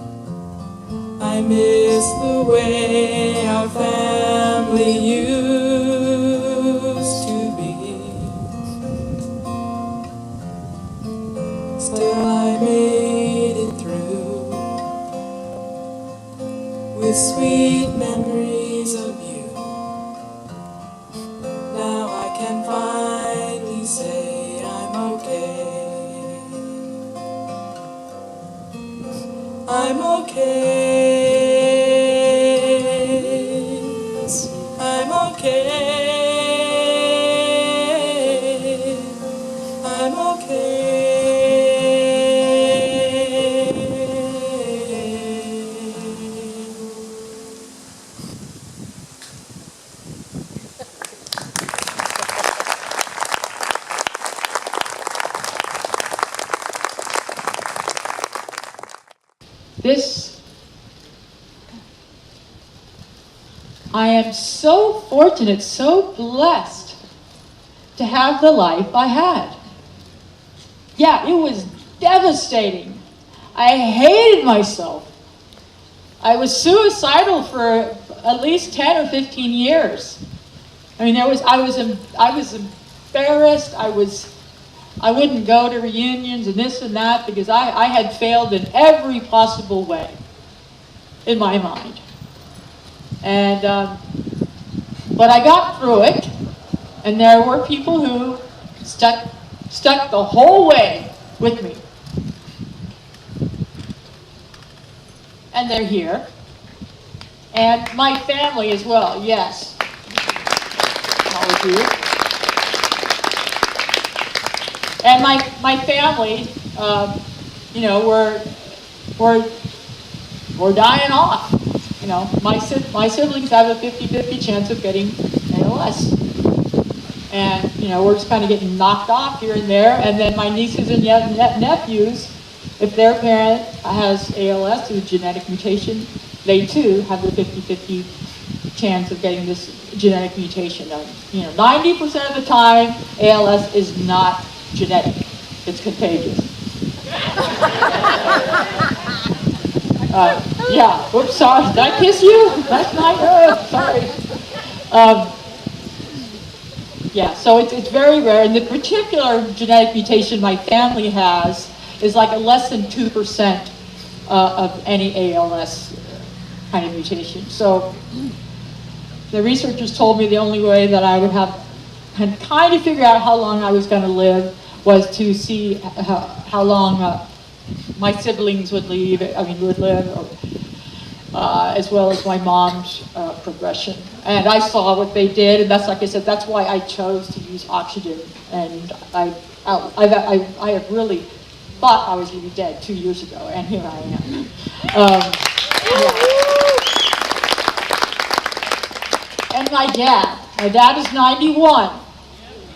I miss the way our family used to be. Still, I made it through with sweet memories of you. Now I can finally say I'm okay. I'm okay. I'm okay. I'm okay. I am so fortunate, so blessed to have the life I had. Yeah, it was devastating. I hated myself. I was suicidal for at least 10 or 15 years. I mean, I was embarrassed. I wouldn't go to reunions and this and that because I had failed in every possible way in my mind. And but I got through it, and there were people who stuck the whole way with me. And they're here. And my family as well, yes. All of you. And my family, you know, we're dying off. You know, my siblings have a 50-50 chance of getting ALS. And, you know, we're just kind of getting knocked off here and there. And then my nieces and nephews, if their parent has ALS through genetic mutation, they too have the 50-50 chance of getting this genetic mutation. You know, 90% of the time, ALS is not genetic. It's contagious. Yeah, whoops, sorry. Did I kiss you? That's not good. Sorry. Yeah, so it's very rare. And the particular genetic mutation my family has is like a less than 2% of any ALS kind of mutation. So the researchers told me the only way that I would have kind of figure out how long I was going to live was to see how long my siblings would live, as well as my mom's progression. And I saw what they did, and that's, like I said, that's why I chose to use oxygen. And I have really thought I was going to be dead 2 years ago, and here I am. Yeah. And my dad is 91.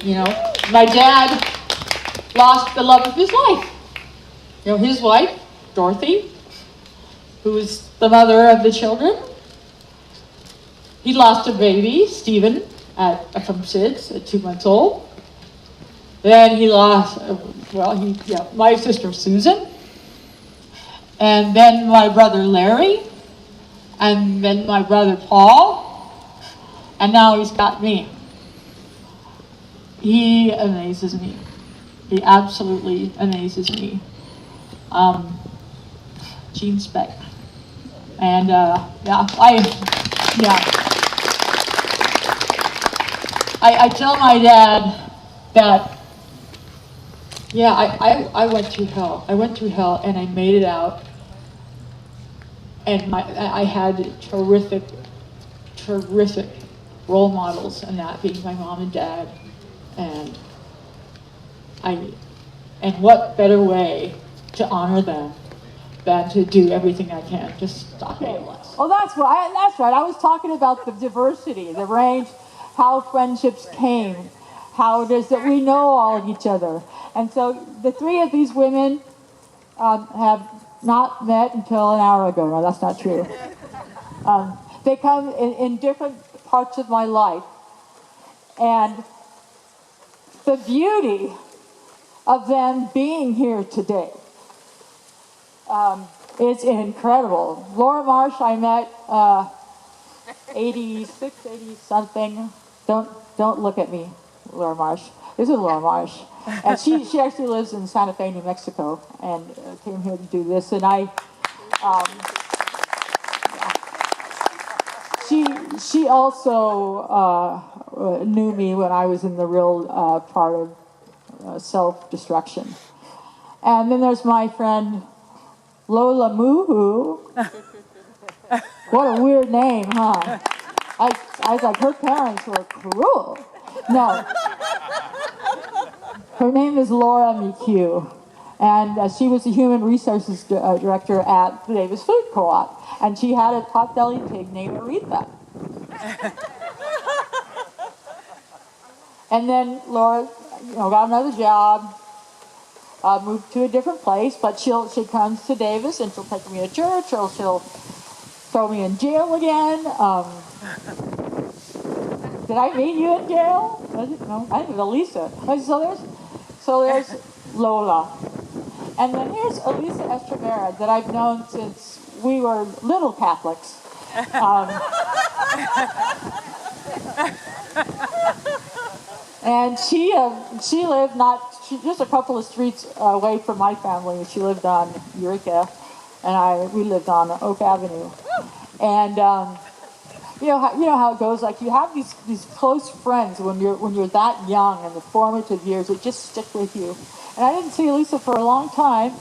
You know, my dad lost the love of his life. You know, his wife, Dorothy, who was the mother of the children. He lost a baby, Stephen, from SIDS at 2 months old. Then he lost, my sister Susan, and then my brother Larry, and then my brother Paul, and now he's got me. He amazes me. He absolutely amazes me. Cathy Speck. And I tell my dad that, I went through hell. I went through hell and I made it out. And I had terrific role models, and that being my mom and dad. And what better way to honor them than to do everything I can to stop ALS. Oh, that's right. I was talking about the diversity, the range, how friendships came, how it is that we know all of each other. And so the three of these women have not met until an hour ago. No, that's not true. They come in different parts of my life. And the beauty of them being here today is incredible. Laura Marsh, I met 86, 80 something. Don't look at me, Laura Marsh. This is Laura Marsh. And she actually lives in Santa Fe, New Mexico, and came here to do this. And she also knew me when I was in the real part of self-destruction. And then there's my friend Lola Moohoo. What a weird name, huh? I was like, her parents were cruel. No. Her name is Laura McHugh. And she was the human resources director at the Davis Food Co-op. And she had a pot-bellied pig named Aretha. And then Laura, got another job, moved to a different place, but she comes to Davis and she'll take me to church, or she'll throw me in jail again. Did I meet you in jail? No, I think it was Elisa. So there's Lola. And then here's Elisa Estremera that I've known since we were little Catholics. And she lived just a couple of streets away from my family. She lived on Eureka, and we lived on Oak Avenue. And you know how it goes. Like, you have these close friends when you're that young, in the formative years that just stick with you. And I didn't see Lisa for a long time.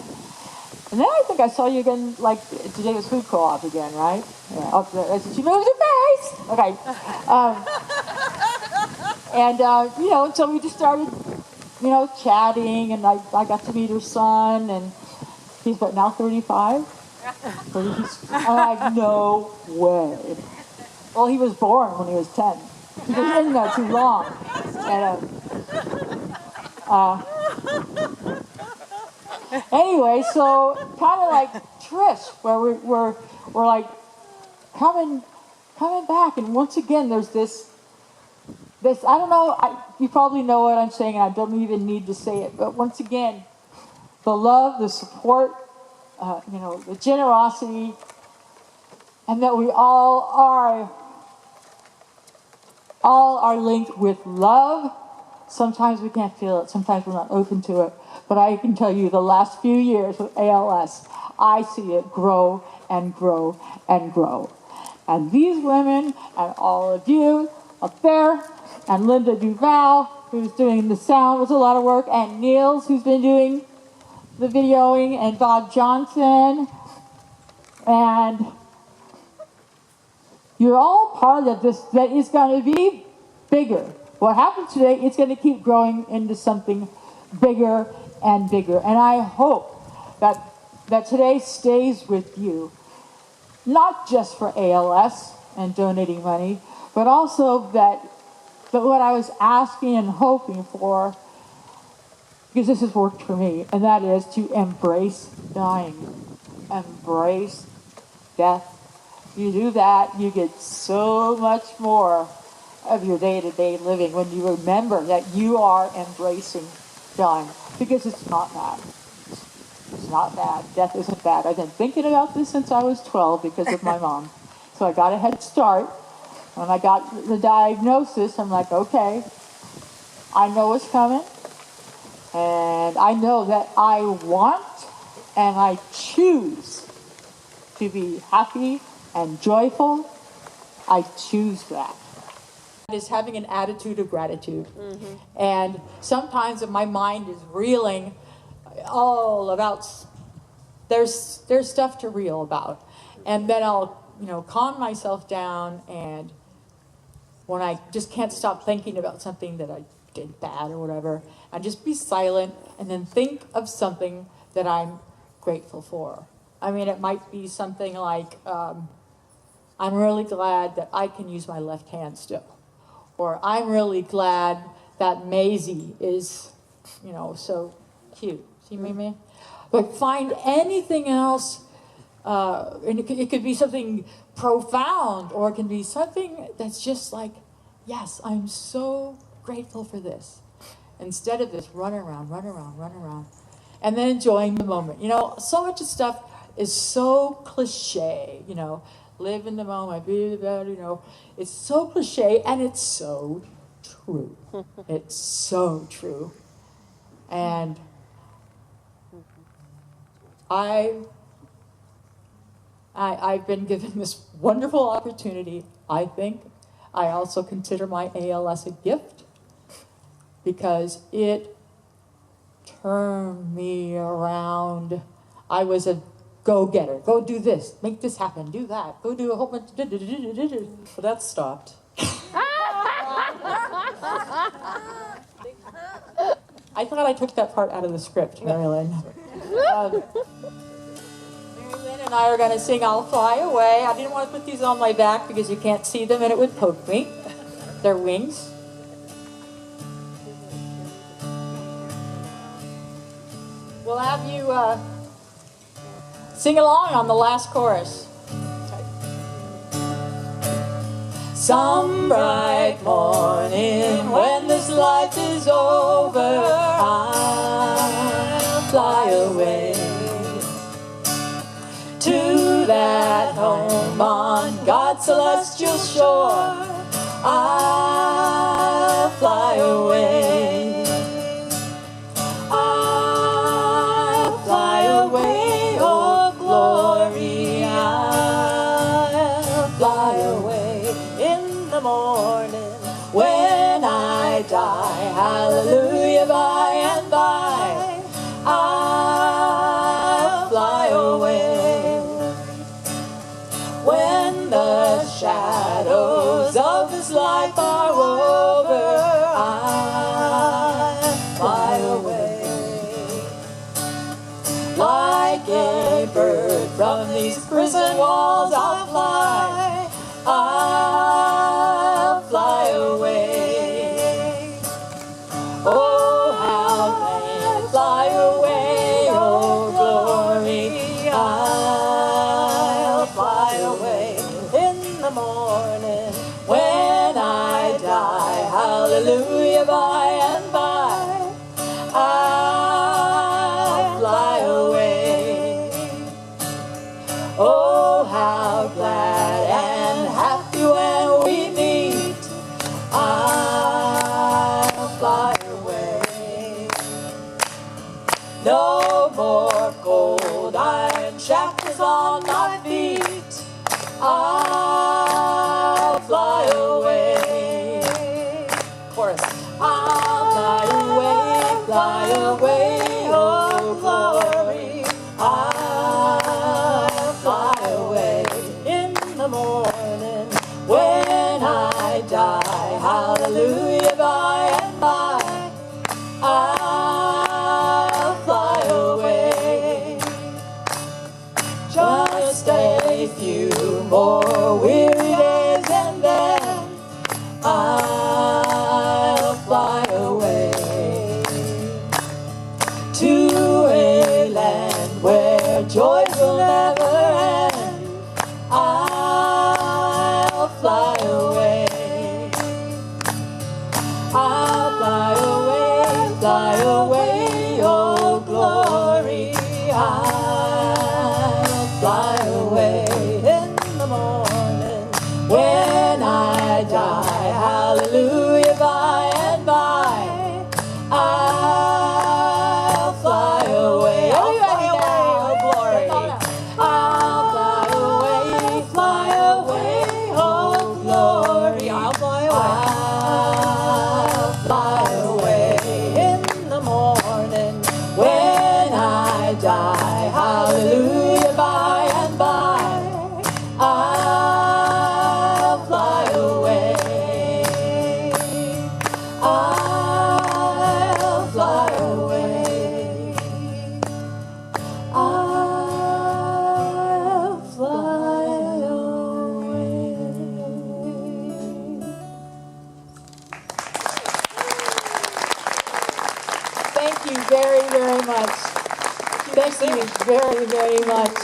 And then I think I saw you again, like, today was Food Co-op again, right? Yeah. She moved her face. Okay. So we just started, chatting, and I got to meet her son, and he's now 35? I'm like, no way. Well, he was born when he was 10. He was in there too long. Anyway, so kind of like Trish, where we're like coming back, and once again there's this. I don't know. You probably know what I'm saying, and I don't even need to say it. But once again, the love, the support, the generosity, and that we all are linked with love. Sometimes we can't feel it. Sometimes we're not open to it. But I can tell you, the last few years with ALS, I see it grow and grow and grow. And these women, and all of you up there, and Linda Duval, who's doing the sound, was a lot of work, and Niels, who's been doing the videoing, and Bob Johnson, and you're all part of this that is going to be bigger. What happened today, it's going to keep growing into something bigger and bigger. And I hope that today stays with you, not just for ALS and donating money, but also that what I was asking and hoping for, because this has worked for me, and that is to embrace dying. Embrace death. You do that, you get so much more of your day-to-day living when you remember that you are embracing dying, because it's not bad. It's not bad. Death isn't bad. I've been thinking about this since I was 12 because of my mom. So I got a head start. When I got the diagnosis, I'm like, okay, I know it's coming. And I know that I want and I choose to be happy and joyful. I choose that. Is having an attitude of gratitude. Mm-hmm. And sometimes my mind is reeling all about, there's stuff to reel about. And then I'll, calm myself down, and when I just can't stop thinking about something that I did bad or whatever, I just be silent and then think of something that I'm grateful for. I mean, it might be something like, I'm really glad that I can use my left hand still. Or I'm really glad that Maisie is, so cute. See what I mean? But find anything else, and it could be something profound, or it can be something that's just like, yes, I'm so grateful for this. Instead of this run around, and then enjoying the moment. So much of stuff is so cliche, live in the moment, be the it's so cliche, and it's so true. It's so true. And I've been given this wonderful opportunity, I think. I also consider my ALS a gift, because it turned me around. I was a go-getter. Go do this. Make this happen. Do that. Go do a whole bunch of... But that stopped. I thought I took that part out of the script, Marilyn. Marilyn and I are going to sing I'll Fly Away. I didn't want to put these on my back because you can't see them and it would poke me. They're wings. We'll have you sing along on the last chorus. Some bright morning when this life is over, I'll fly away to that home on God's celestial shore. I'll fly away. I'll fly away, oh glory. I'll fly away in the morning when I die. Hallelujah, by and by. I'll fly away when the shadows of this life are over. I'll fly away like a bird from these prison walls. I'll fly. I'll fly away. Oh, how can I fly away? Oh, glory. I'll fly away in the morning when I die. Hallelujah, by and by. I'll fly away. Oh, how glad and happy when we meet. I'll fly away. No more cold iron shackles on my feet. I'll fly away. Chorus. I'll fly away, oh glory. I'll fly away in the morning when I die. Hallelujah, by and by. I'll fly away. Just a few more weary days and then I'll fly away to a land where joy will never end. when I die. Hallelujah, by and by, I'll fly away. I'll fly away, oh glory. I'll fly away, oh glory. I'll fly away in the morning when I die. Hallelujah, by and by, I'll fly away. I'll fly away. I'll fly away. Thank you very, very much. Thank you very, very much.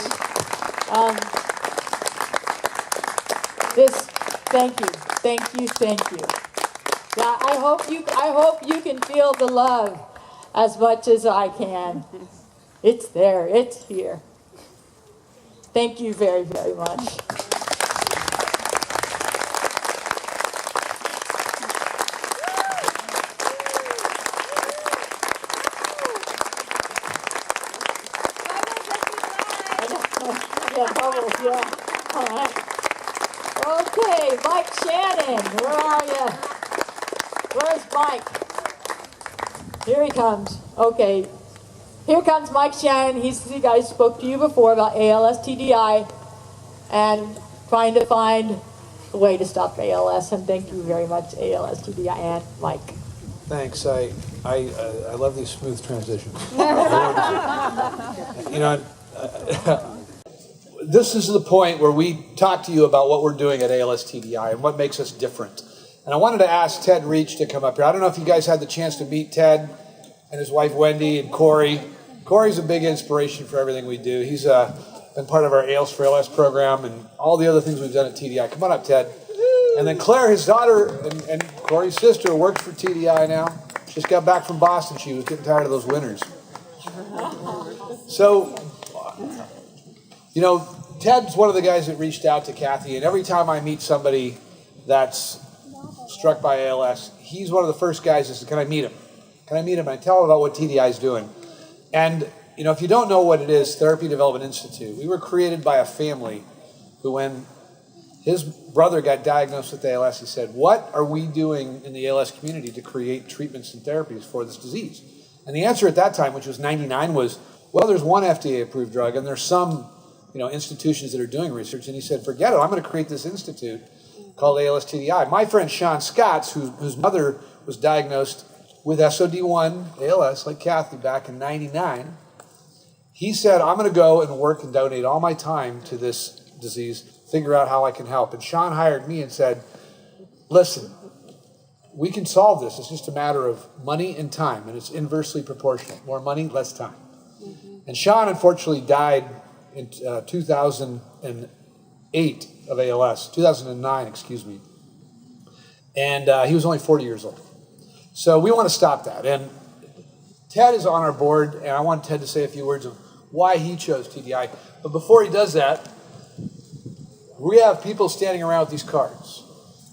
Thank you. Yeah, I hope you can feel the love as much as I can. It's there, it's here. Thank you very, very much. Yeah, bubbles, yeah. All right. Okay, Mike Shannon, where are you? Where's Mike? Here he comes. Okay. Here comes Mike Shannon. The guy who spoke to you before about ALSTDI and trying to find a way to stop ALS. And thank you very much, ALSTDI and Mike. Thanks. I love these smooth transitions. You know, this is the point where we talk to you about what we're doing at ALSTDI and what makes us different. And I wanted to ask Ted Reach to come up here. I don't know if you guys had the chance to meet Ted and his wife Wendy and Corey. Corey's a big inspiration for everything we do. He's been part of our ALS for ALS program and all the other things we've done at TDI. Come on up, Ted. And then Claire, his daughter, and Corey's sister, works for TDI now. Just got back from Boston. She was getting tired of those winters. So, you know, Ted's one of the guys that reached out to Cathy, and every time I meet somebody that's struck by ALS, he's one of the first guys that says, can I meet him? Can I meet him? And I tell him about what TDI is doing. And, you know, if you don't know what it is, Therapy Development Institute, we were created by a family who, when his brother got diagnosed with ALS, he said, what are we doing in the ALS community to create treatments and therapies for this disease? And the answer at that time, which was 99, was, well, there's one FDA-approved drug, and there's some, you know, institutions that are doing research. And he said, forget it, I'm going to create this institute called ALSTDI. My friend Sean Scotts, whose mother was diagnosed with SOD1 ALS, like Cathy, back in 99, he said, I'm going to go and work and donate all my time to this disease, figure out how I can help. And Sean hired me and said, listen, we can solve this. It's just a matter of money and time, and it's inversely proportional. More money, less time. And Sean, unfortunately, died in 2008 of ALS, 2009, excuse me. And he was only 40 years old. So we want to stop that. And Ted is on our board, and I want Ted to say a few words of why he chose TDI. But before he does that, we have people standing around with these cards.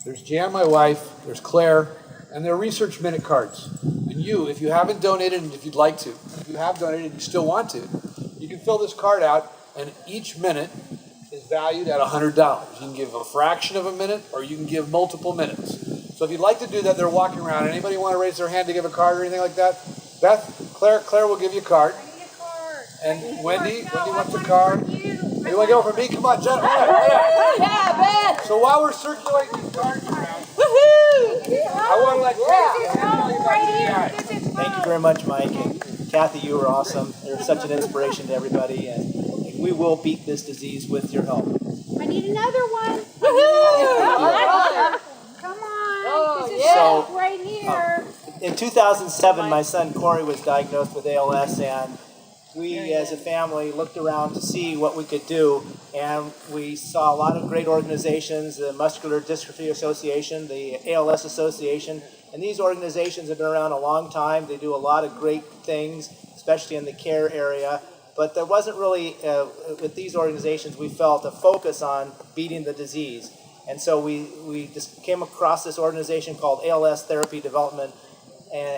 There's Jan, my wife, there's Claire, and they're Research Minute cards. And you, if you haven't donated, and if you'd like to, if you have donated and you still want to, you can fill this card out, and each minute is valued at $100. You can give a fraction of a minute, or you can give multiple minutes. So if you'd like to do that, they're walking around. Anybody want to raise their hand to give a card or anything like that? Beth, Claire will give you a card. I need a card. And Wendy wants a card. You want to go for me? Come on, Jen. Yeah, Beth. So while we're circulating these cards around, I want to let Cathy. Thank you very much, Mike. And Cathy, you were awesome. You're such an inspiration to everybody, and we will beat this disease with your help. I need another one. Come on. This is So, right here. In 2007, my son Corey was diagnosed with ALS, and we as a family looked around to see what we could do, and we saw a lot of great organizations, the Muscular Dystrophy Association, the ALS Association, and these organizations have been around a long time. They do a lot of great things, especially in the care area, but there wasn't really, with these organizations, we felt a focus on beating the disease. And so we just came across this organization called ALS Therapy Development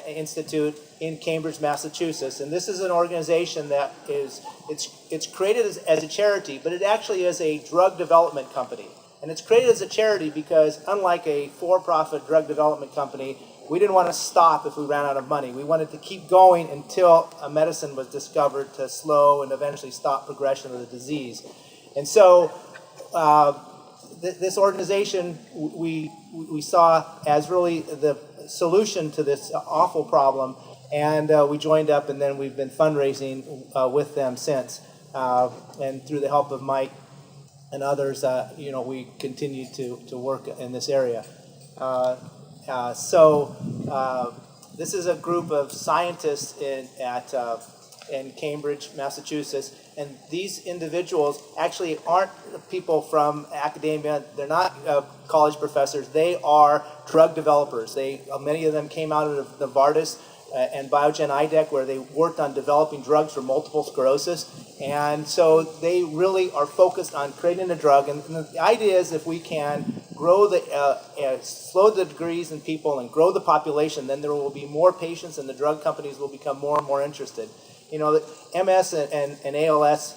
Institute in Cambridge, Massachusetts. And this is an organization that it's created as a charity, but it actually is a drug development company. And it's created as a charity because, unlike a for-profit drug development company, we didn't want to stop if we ran out of money. We wanted to keep going until a medicine was discovered to slow and eventually stop progression of the disease. And so this organization we saw as really the solution to this awful problem, and we joined up, and then we've been fundraising with them since. And through the help of Mike and others, we continue to work in this area. This is a group of scientists in Cambridge, Massachusetts, and these individuals actually aren't people from academia. They're not college professors. They are drug developers. Many of them came out of Novartis and Biogen IDEC, where they worked on developing drugs for multiple sclerosis. And so they really are focused on creating a drug. And the idea is, if we can grow slow the degrees in people and grow the population, then there will be more patients, and the drug companies will become more and more interested. MS and ALS,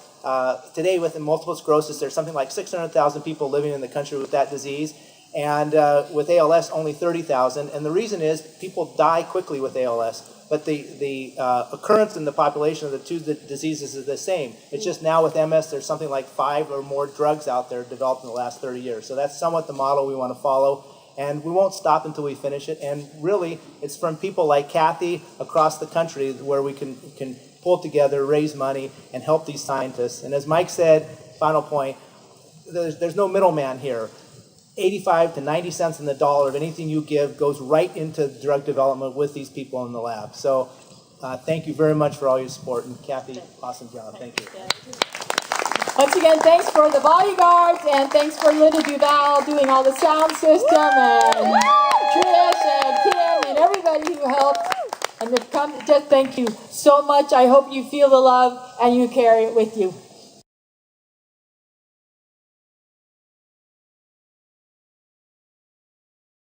today with multiple sclerosis, there's something like 600,000 people living in the country with that disease. And with ALS, only 30,000. And the reason is people die quickly with ALS. But the occurrence in the population of the two diseases is the same. It's just now with MS, there's something like 5 or more drugs out there developed in the last 30 years. So that's somewhat the model we want to follow. And we won't stop until we finish it. And really, it's from people like Cathy across the country where we can pull together, raise money, and help these scientists. And as Mike said, final point, there's no middleman here. 85 to 90 cents in the dollar of anything you give goes right into drug development with these people in the lab. So thank you very much for all your support. And Cathy, awesome job. Thank you. Once again, thanks for the bodyguards, and thanks for Linda Duval doing all the sound system, and Trish and Kim and everybody who helped. And just thank you so much. I hope you feel the love and you carry it with you.